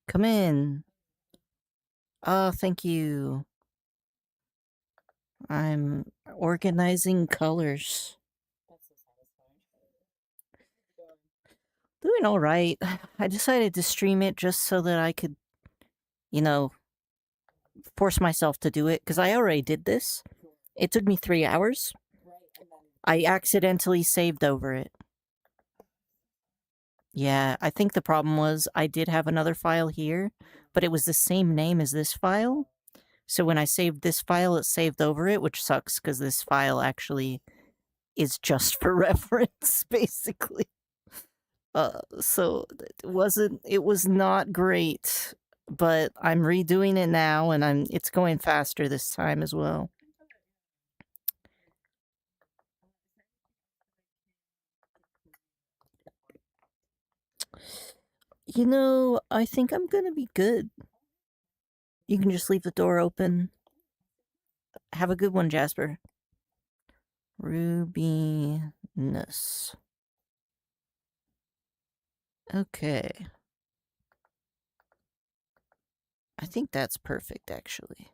Come in. Oh, thank you. I'm organizing colors. Doing all right. I decided to stream it just so that I could, you know, force myself to do it, because I already did this. It took me 3 hours. I accidentally saved over it. Yeah, I think the problem was I did have another file here, but it was the same name as this file. So when I saved this file, it saved over it, which sucks because this file actually is just for reference, basically. So it was not great, but I'm redoing it now and it's going faster this time as well. You know, I think I'm gonna be good. You can just leave the door open. Have a good one, Jasper. Rubinus. Okay. I think that's perfect, actually.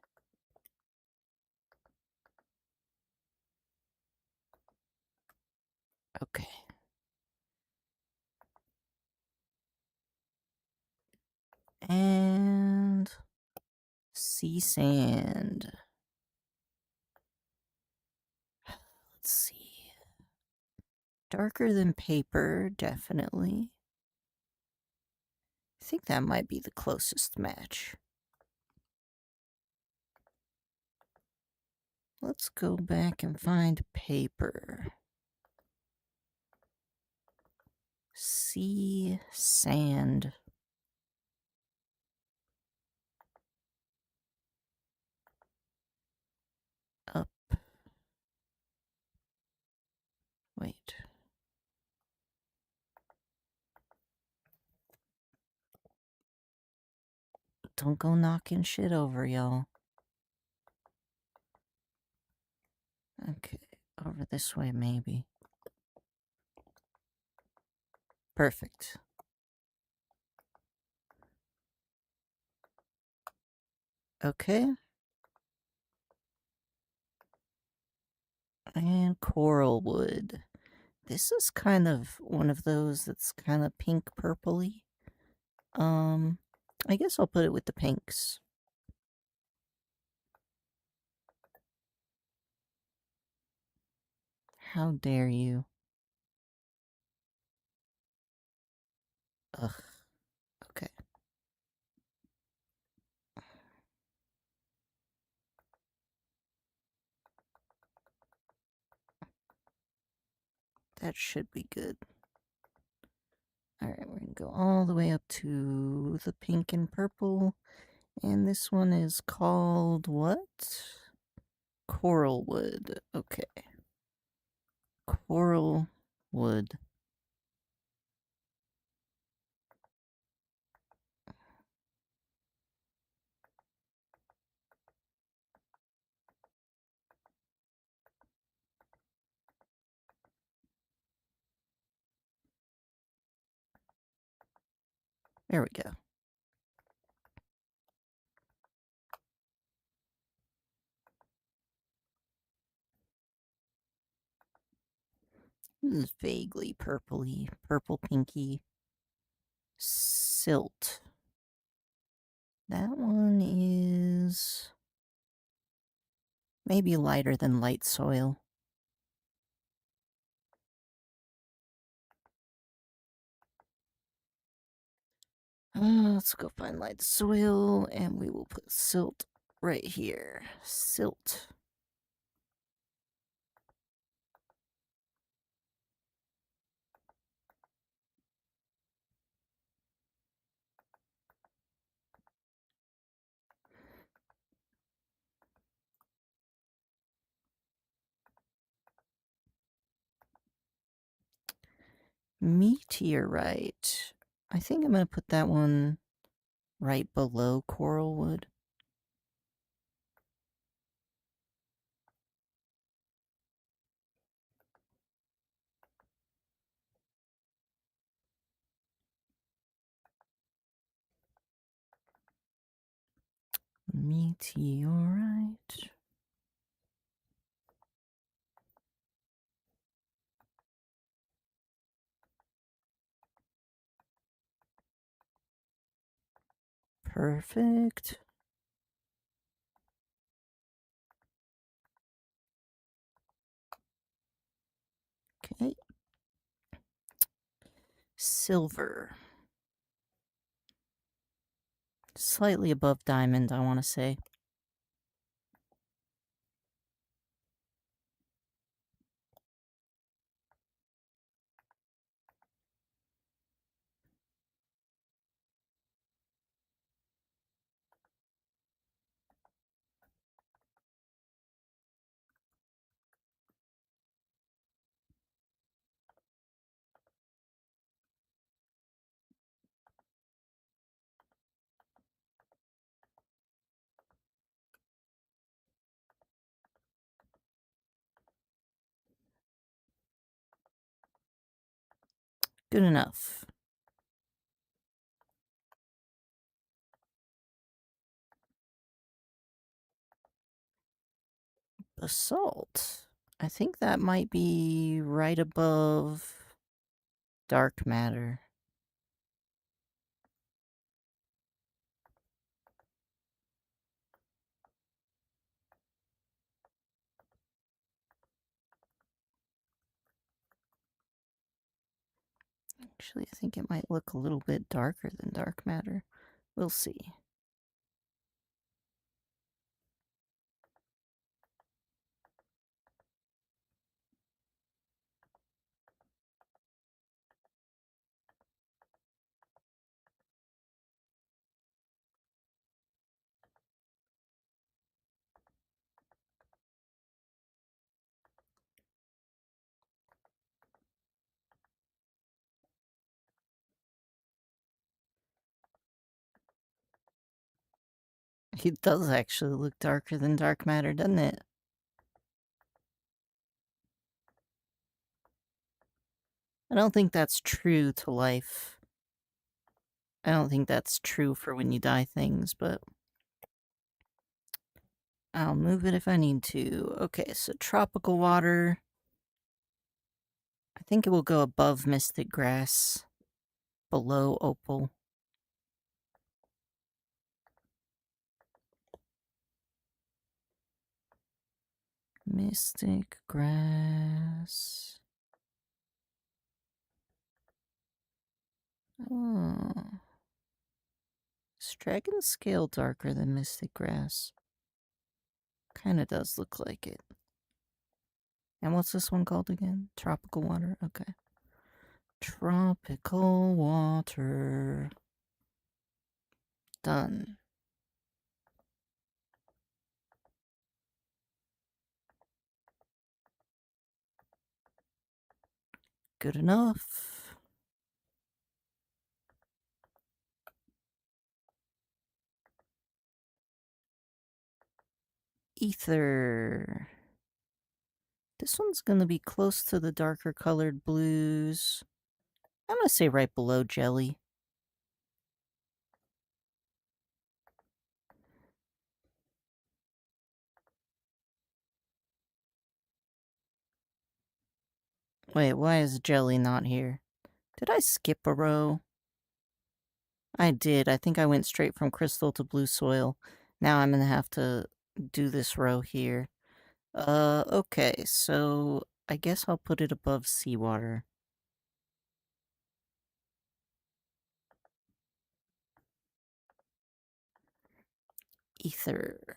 Okay. And sea sand. Let's see. Darker than paper, definitely. I think that might be the closest match. Let's go back and find paper. Sea sand. Up. Wait. Don't go knocking shit over, y'all. Okay, over this way, maybe. Perfect. Okay. And coral wood. This is kind of one of those that's kind of pink purpley. I guess I'll put it with the pinks. How dare you? Ugh. Okay. That should be good. Alright, we're gonna go all the way up to the pink and purple. And this one is called what? Coral wood. Okay. Coral wood. There we go. This is vaguely purpley, purple pinky. Silt. That one is maybe lighter than light soil. Let's go find light soil, and we will put silt right here. Silt. Meteorite. I think I'm going to put that one right below coral wood. Meteorite. Perfect. Okay. Silver. Slightly above diamond, I want to say. Good enough. Basalt. I think that might be right above dark matter. Actually, I think it might look a little bit darker than dark matter. We'll see. It does actually look darker than dark matter, doesn't it? I don't think that's true to life. I don't think that's true for when you dye things, but I'll move it if I need to. Okay, so tropical water. I think it will go above mystic grass, below opal. Mystic grass. Oh. Is dragon scale darker than mystic grass? Kinda does look like it. And what's this one called again? Tropical water? Okay. Tropical water. Done. Good enough. Ether. This one's gonna be close to the darker colored blues. I'm gonna say right below jelly. Wait, why is jelly not here? Did I skip a row? I did. I think I went straight from crystal to blue soil. Now I'm gonna have to do this row here. Okay, so I guess I'll put it above seawater. Ether.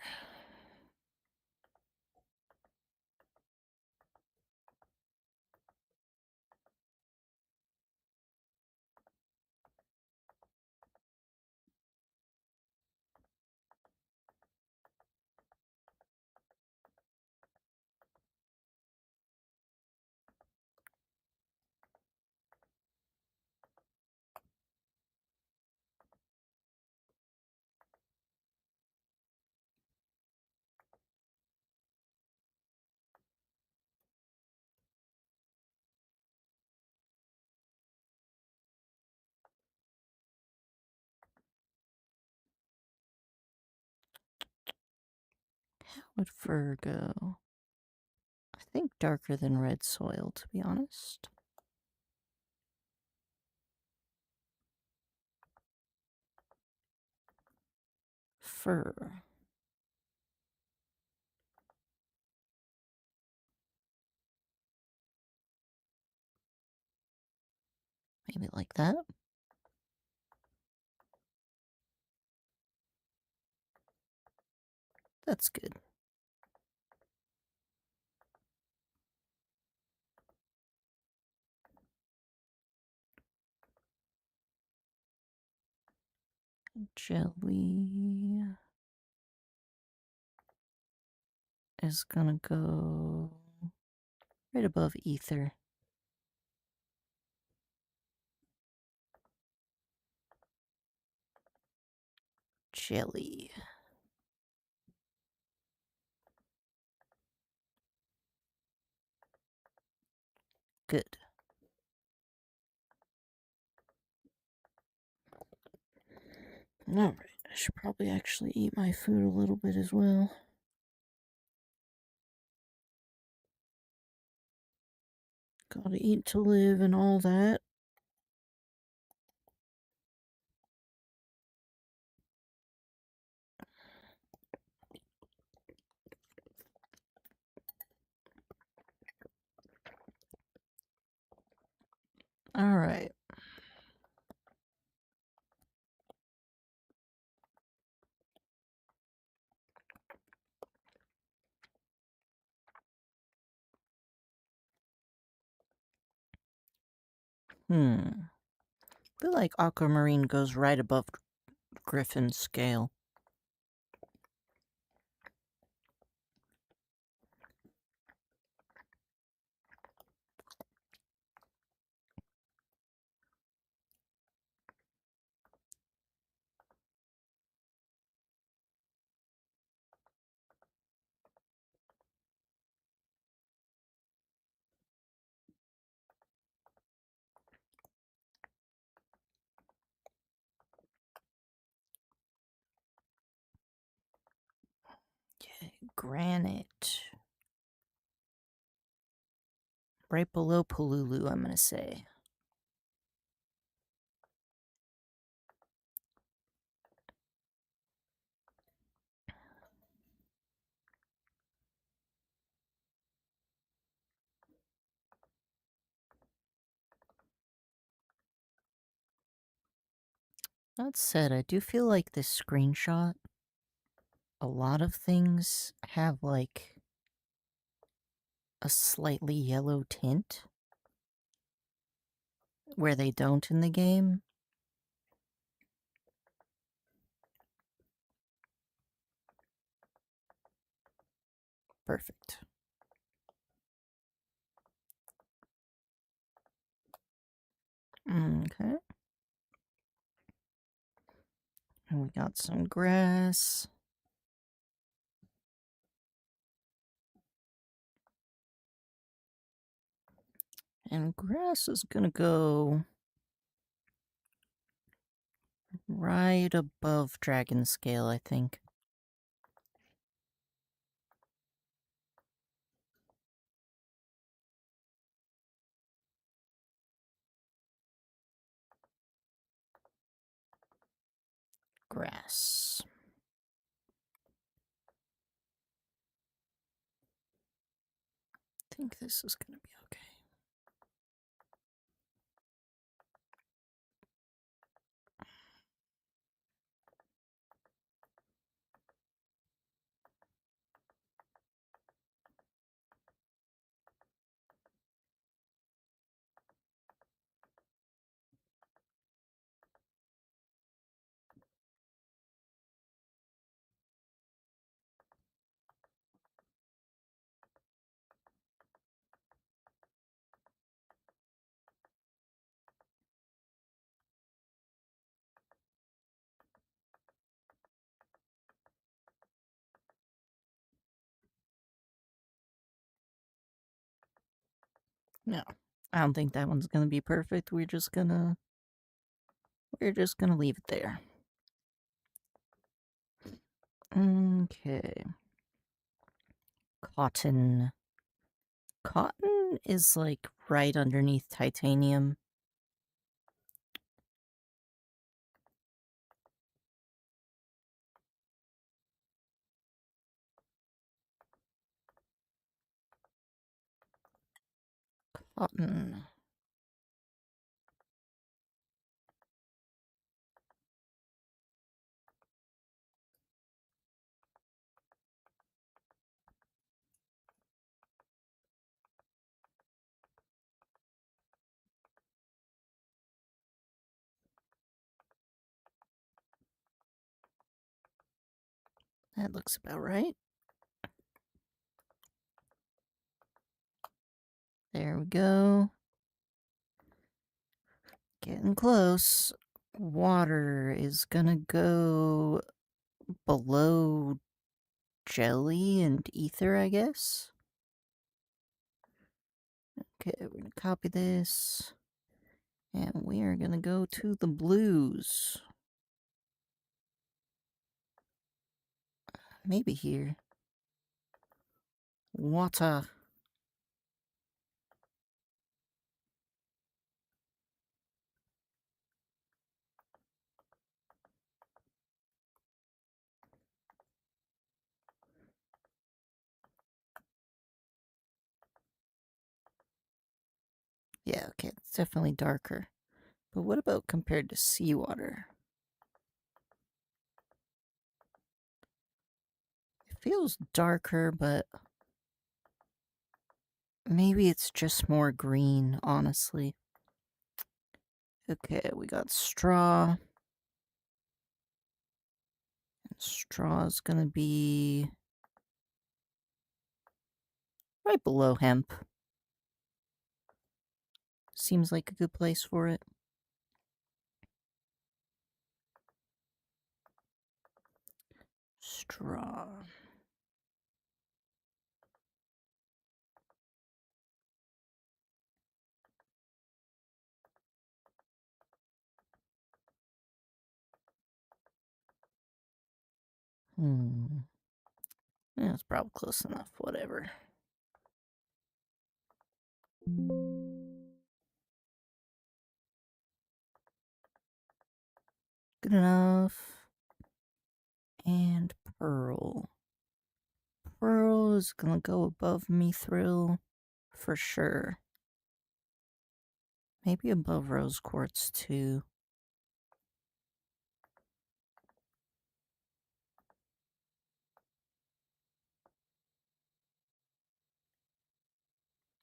How would fur go? I think darker than red soil, to be honest. Fur. Maybe like that. That's good. Jelly is gonna go right above ether. Jelly. Good. Alright, I should probably actually eat my food a little bit as well. Gotta eat to live and all that. Alright. I feel like aquamarine goes right above Griffin's scale. Okay, granite. Right below Palulu, I'm gonna say. That said, I do feel like this screenshot, a lot of things have like a slightly yellow tint where they don't in the game. Perfect. Okay. And we got some grass. And grass is gonna go right above dragon scale, I think. Grass. I think this is gonna be okay. No, I don't think that one's gonna be perfect. We're just gonna leave it there. Okay. Cotton. Cotton is like right underneath titanium. Cotton. That looks about right. There we go. Getting close. Water is gonna go below jelly and ether, I guess. Okay, we're gonna copy this. And we are gonna go to the blues. Maybe here. Water. Yeah, okay, it's definitely darker. But what about compared to seawater? It feels darker, but maybe it's just more green, honestly. Okay, we got straw. And straw's gonna be right below hemp. Seems like a good place for it. Straw. Yeah, it's probably close enough, whatever. Good enough. And pearl. Pearl is gonna go above mithril for sure. Maybe above rose quartz too.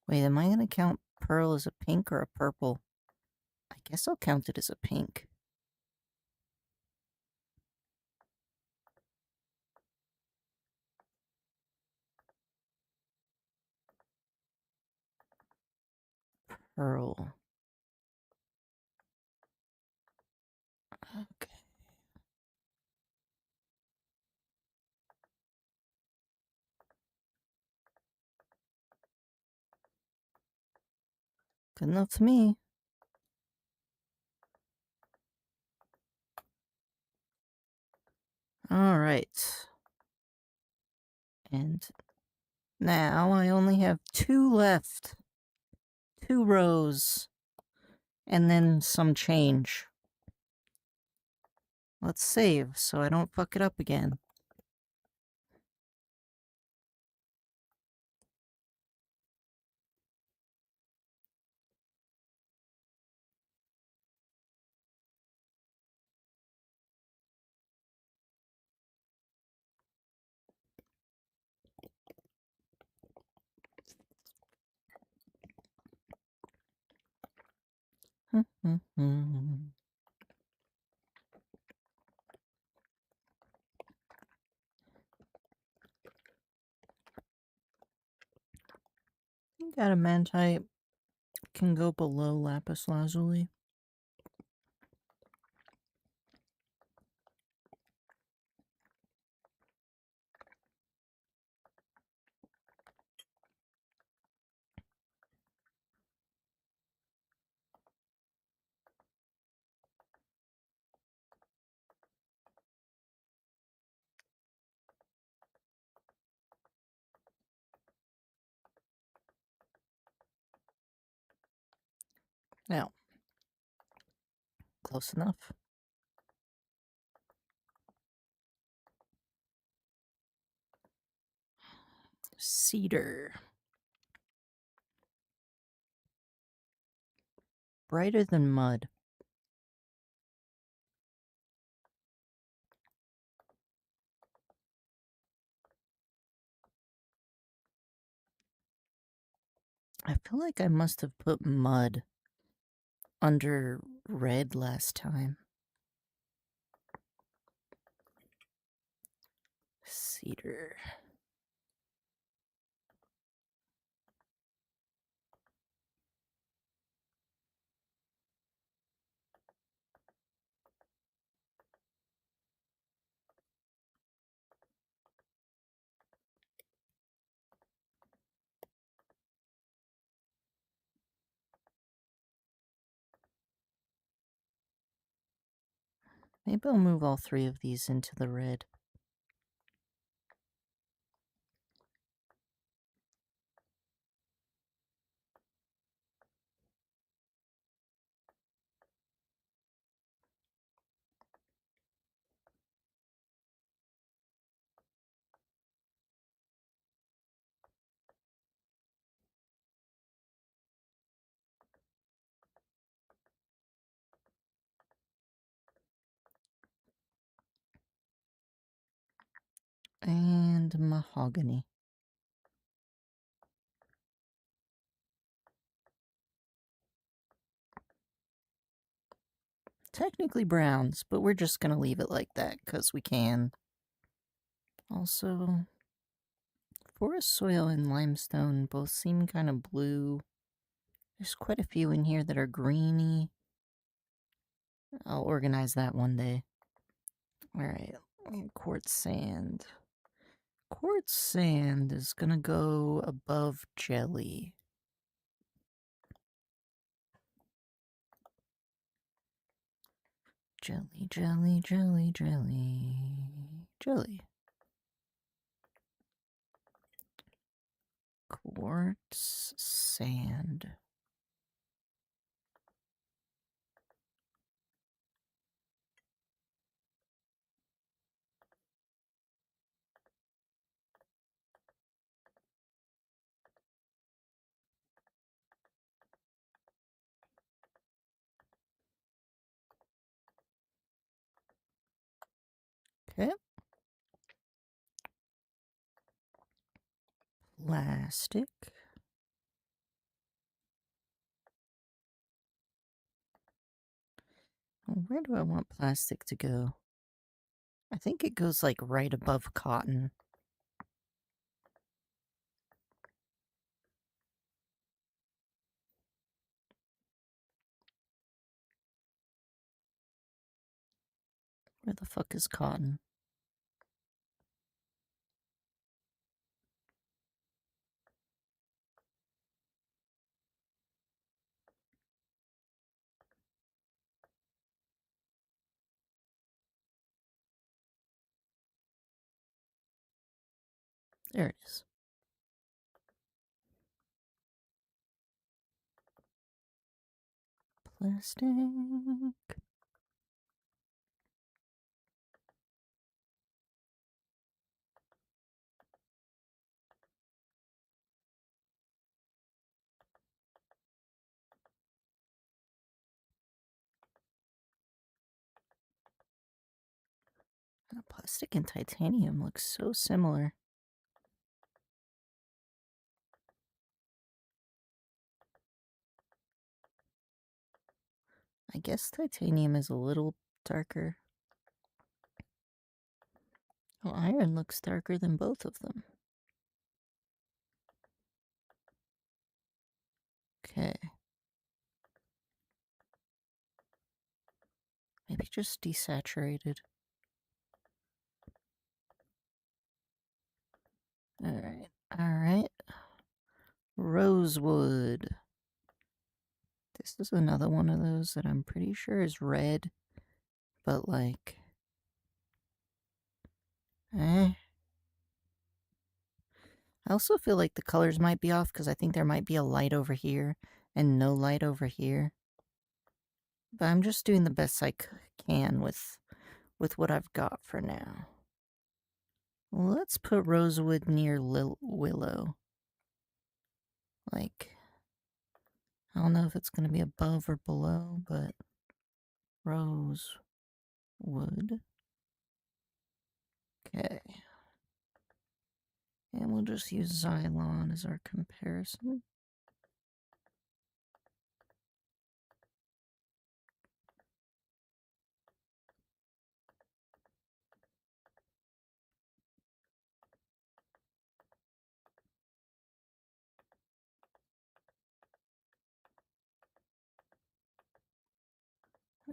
Wait, am I gonna count pearl as a pink or a purple? I guess I'll count it as a pink. Pearl. Okay. Good enough to me. Alright. And now I only have 2 left. 2 rows. And then some change. Let's save so I don't fuck it up again. Adamantite can go below lapis lazuli. Now, close enough. Cedar. Brighter than mud. I feel like I must have put mud under red last time. Cedar. Maybe I'll move all 3 of these into the red. And mahogany. Technically browns, but we're just gonna leave it like that because we can. Also, forest soil and limestone both seem kind of blue. There's quite a few in here that are greeny. I'll organize that one day. Alright, quartz sand. Quartz sand is gonna go above jelly. Jelly, jelly, jelly, jelly. Jelly. Quartz sand. Okay. Plastic. Where do I want plastic to go? I think it goes like right above cotton. Where the fuck is cotton? There it is. Plastic. Plastic and titanium look so similar. I guess titanium is a little darker. Well, iron looks darker than both of them. Okay. Maybe just desaturated. Alright. Alright. Rosewood. This is another one of those that I'm pretty sure is red, but like, eh. I also feel like the colors might be off because I think there might be a light over here and no light over here. But I'm just doing the best I can with what I've got for now. Let's put rosewood near willow. Like, I don't know if it's going to be above or below, but rosewood. Okay. And we'll just use Xylon as our comparison.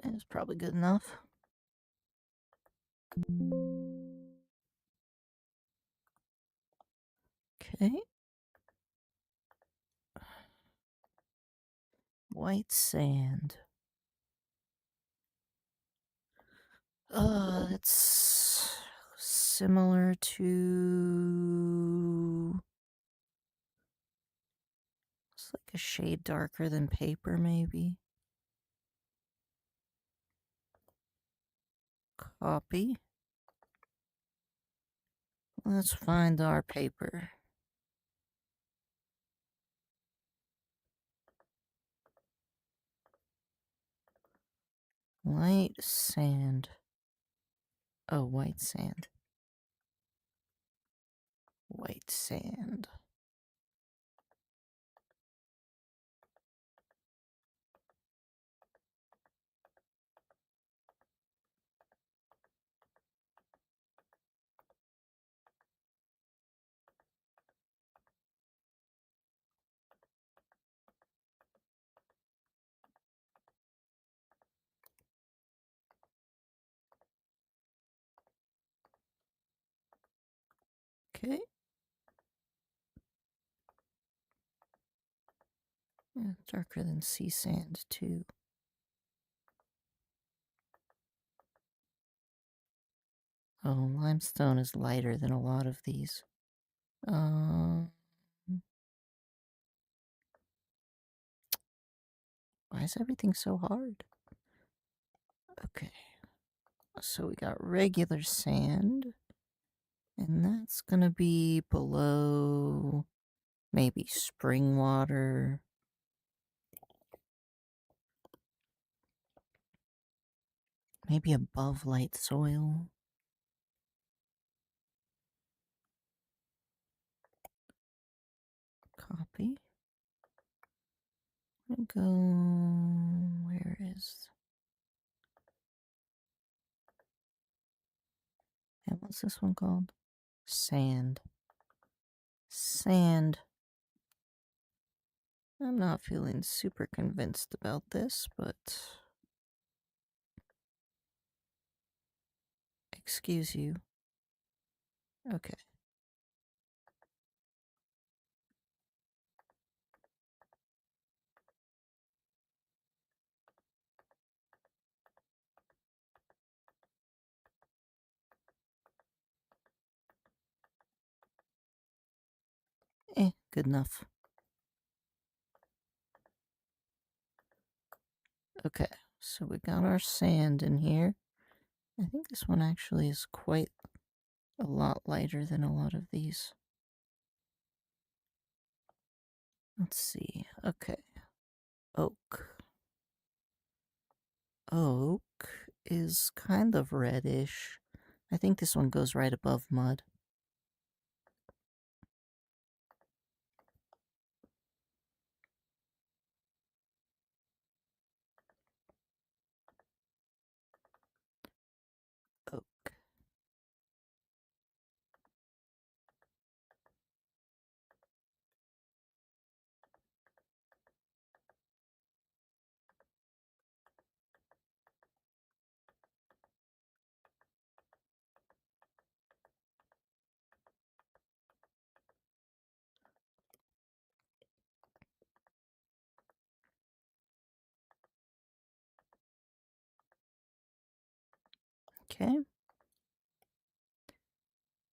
It's probably good enough. Okay. White sand. It's similar to... It's like a shade darker than paper, maybe. Copy. Let's find our paper. White sand. Oh, white sand. White sand. Okay. Yeah, darker than sea sand, too. Oh, limestone is lighter than a lot of these. Why is everything so hard? Okay. So we got regular sand. And that's gonna be below maybe spring water. Maybe above light soil. Copy. And go. Where is. What's this one called? Sand. Sand. I'm not feeling super convinced about this, but... Excuse you. Okay. Good enough. Okay, so we got our sand in here. I think this one actually is quite a lot lighter than a lot of these. Let's see. Okay. Oak. Oak is kind of reddish. I think this one goes right above mud. Oak. Okay.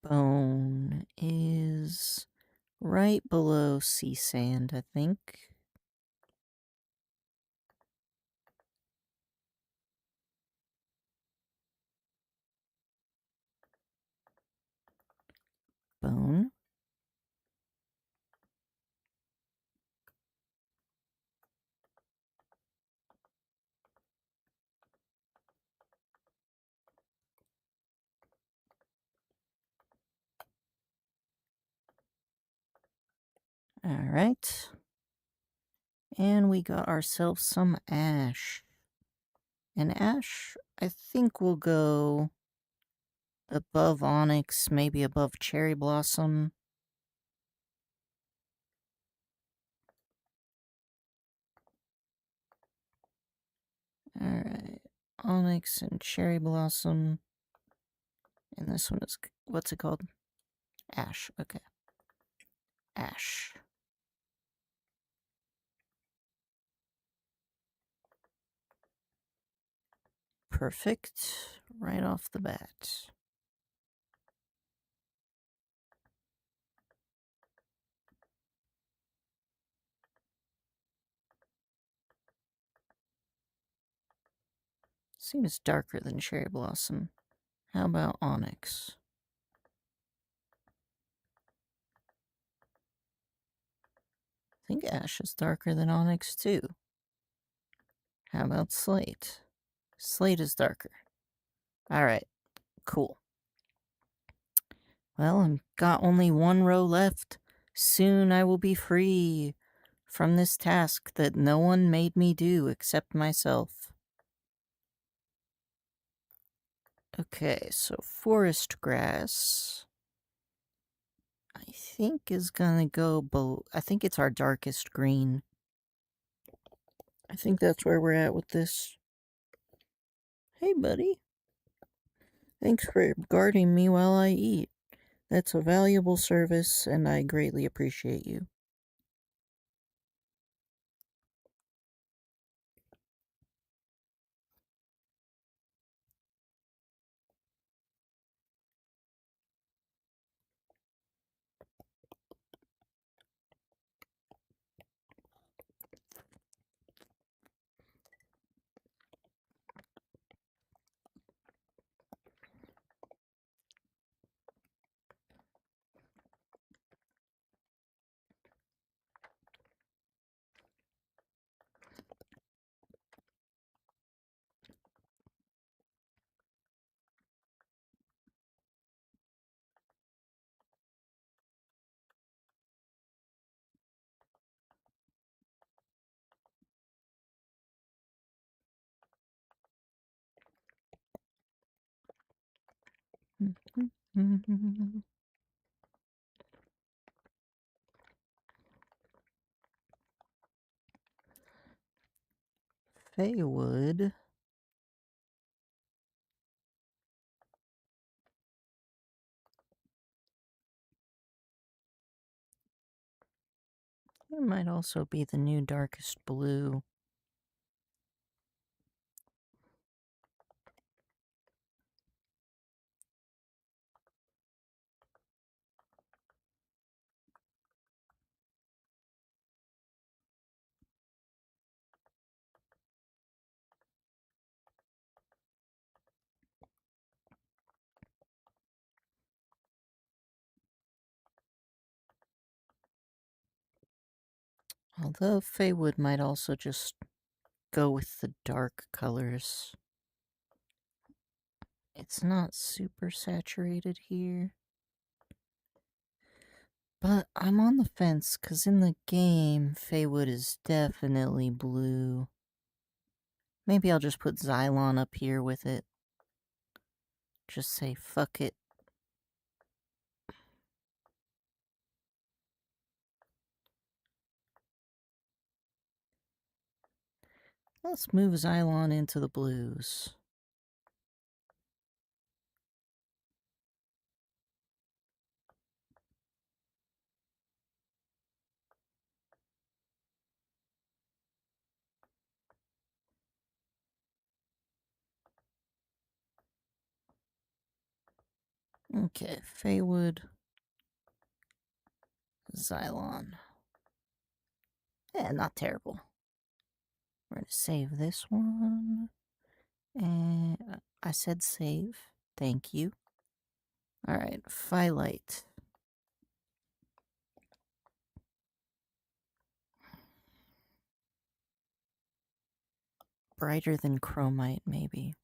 Bone is right below sea sand, I think. Bone. Alright. And we got ourselves some ash. And ash, I think will go above onyx, maybe above cherry blossom. Alright. Onyx and cherry blossom. And this one is, what's it called? Ash. Okay. Ash. Perfect. Right off the bat. Seems darker than cherry blossom. How about onyx? I think ash is darker than onyx too. How about slate? Slate is darker. Alright, cool. Well, I've got only one row left. Soon I will be free from this task that no one made me do except myself. Okay, so forest grass, I think is gonna go I think it's our darkest green. I think that's where we're at with this. Hey, buddy. Thanks for guarding me while I eat. That's a valuable service, and I greatly appreciate you. Feywood. It might also be the new darkest blue. Although Feywood might also just go with the dark colors. It's not super saturated here. But I'm on the fence, because in the game, Feywood is definitely blue. Maybe I'll just put Xylon up here with it. Just say, fuck it. Let's move Xylon into the blues. Okay, Feywood, Xylon. Yeah, not terrible. We're going to save this one. And I said save. Thank you. Alright, Phyllite. Brighter than Chromite, maybe.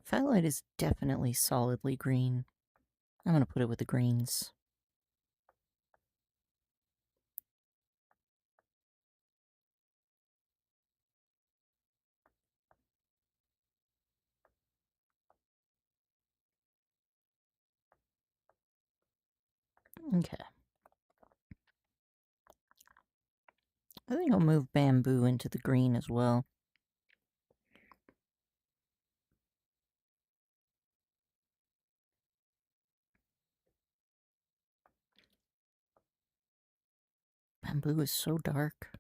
Phyllite is definitely solidly green. I'm gonna put it with the greens. Okay. I think I'll move bamboo into the green as well. Bamboo is so dark.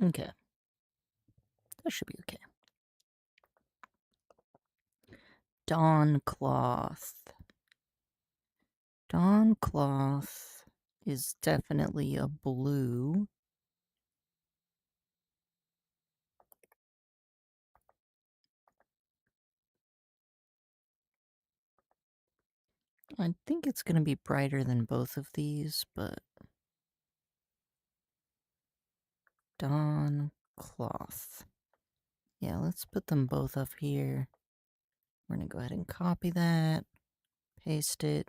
Okay. That should be okay. Dawn cloth. Dawn cloth is definitely a blue. I think it's gonna be brighter than both of these, but Dawn cloth. Yeah, let's put them both up here. We're gonna go ahead and copy that, paste it.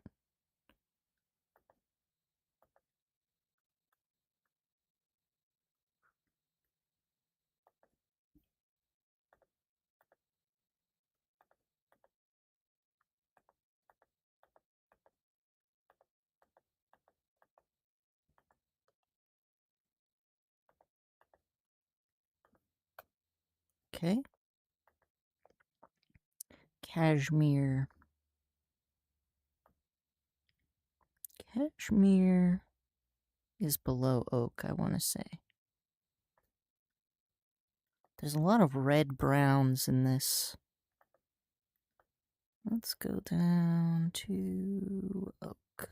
Okay. Cashmere. Cashmere is below oak, I want to say. There's a lot of red browns in this. Let's go down to oak.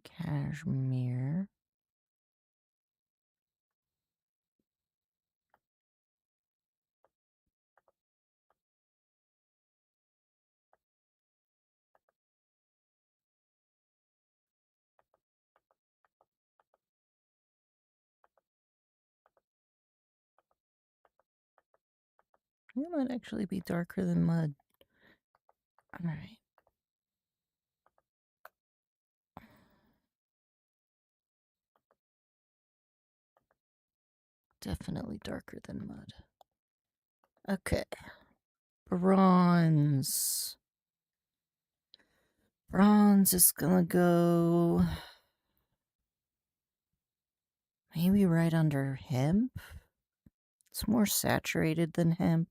Cashmere. It might actually be darker than mud. Alright. Definitely darker than mud. Okay. Bronze. Bronze is gonna go maybe right under hemp. It's more saturated than hemp.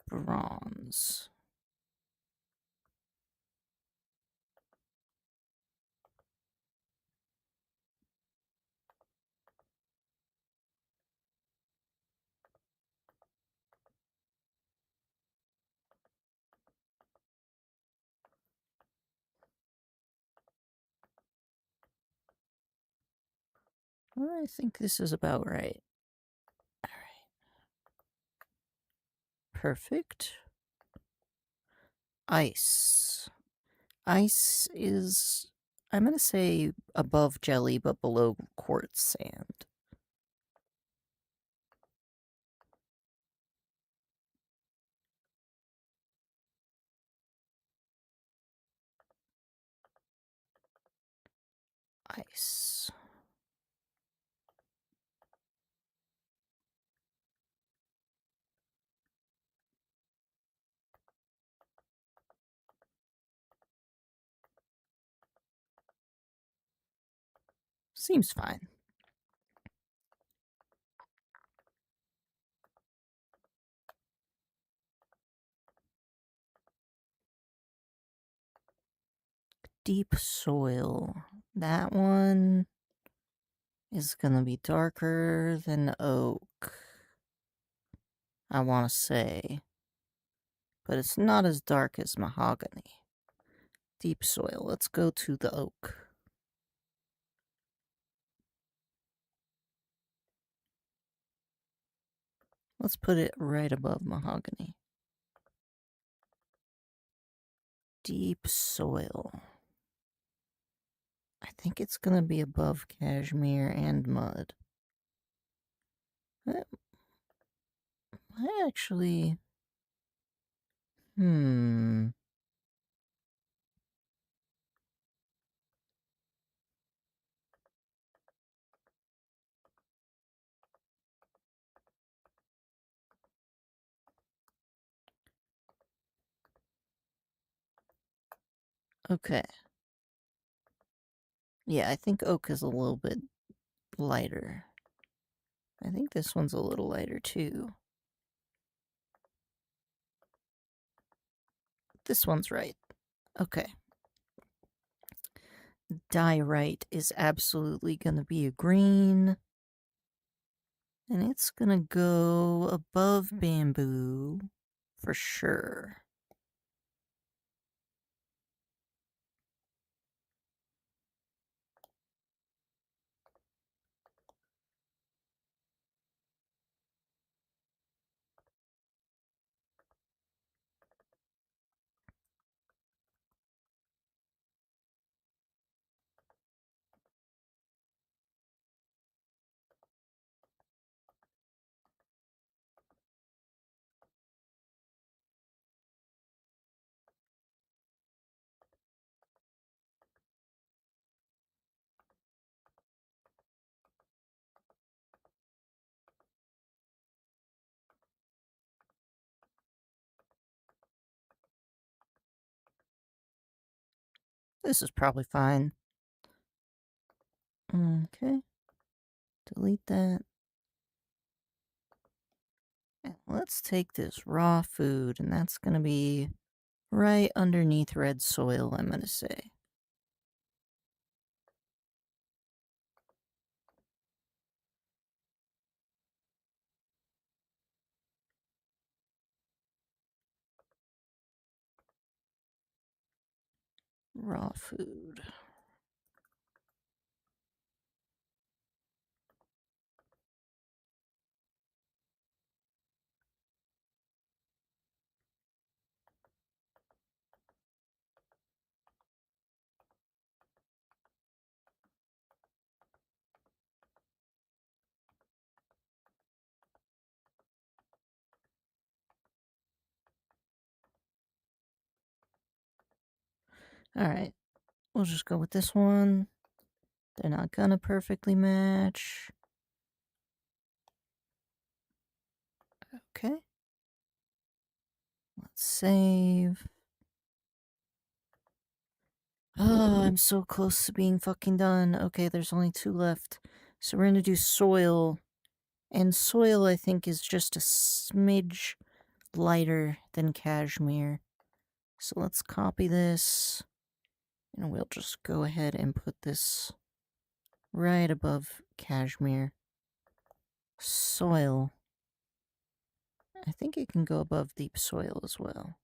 Bronze. I think this is about right. Alright. Perfect. Ice. Ice is, I'm gonna say above jelly but below quartz sand. Ice. Seems fine. Deep soil. That one is gonna be darker than oak, I want to say. But it's not as dark as mahogany. Deep soil. Let's go to the oak. Let's put it right above mahogany. Deep soil. I think it's gonna be above cashmere and mud. I actually... Okay. Yeah, I think oak is a little bit lighter. I think this one's a little lighter too. This one's right. Okay. Diorite is absolutely gonna be a green. And it's gonna go above bamboo for sure. This is probably fine. Okay. Delete that. And let's take this raw food, and that's gonna be right underneath red soil, I'm gonna say. Raw food. Alright, we'll just go with this one. They're not gonna perfectly match. Okay. Let's save. Oh, I'm so close to being fucking done. Okay, there's only 2 left. So we're gonna do soil. And soil, I think, is just a smidge lighter than cashmere. So let's copy this. And we'll just go ahead and put this right above cashmere. Soil. I think it can go above deep soil as well.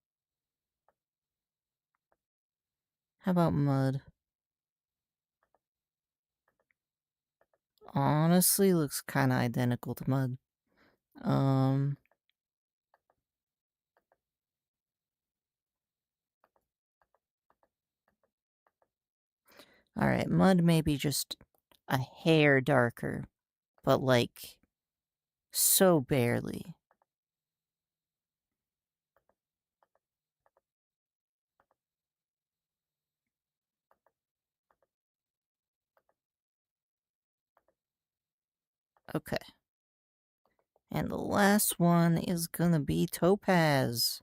How about mud? Honestly, looks kind of identical to mud. Um, Alright, mud may be just a hair darker, but like, so barely. Okay. And the last one is gonna be topaz.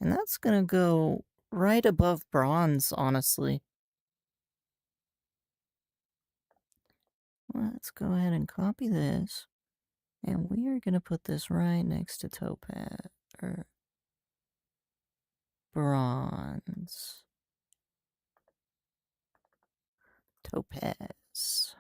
And that's gonna go right above bronze, honestly. Let's go ahead and copy this. And we are gonna put this right next to topaz, or bronze. Topaz.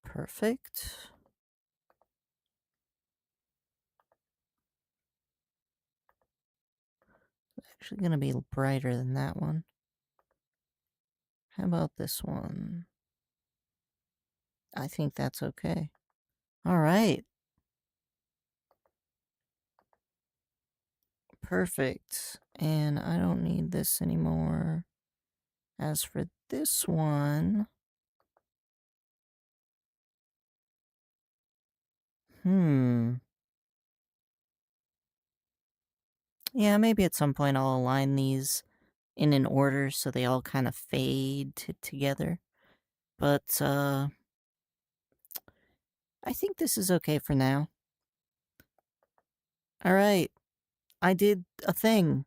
Perfect. Actually gonna be brighter than that one. How about this one? I think that's okay. Alright. Perfect. And I don't need this anymore. As for this one... Yeah, maybe at some point I'll align these in an order so they all kind of fade together. But, I think this is okay for now. Alright, I did a thing.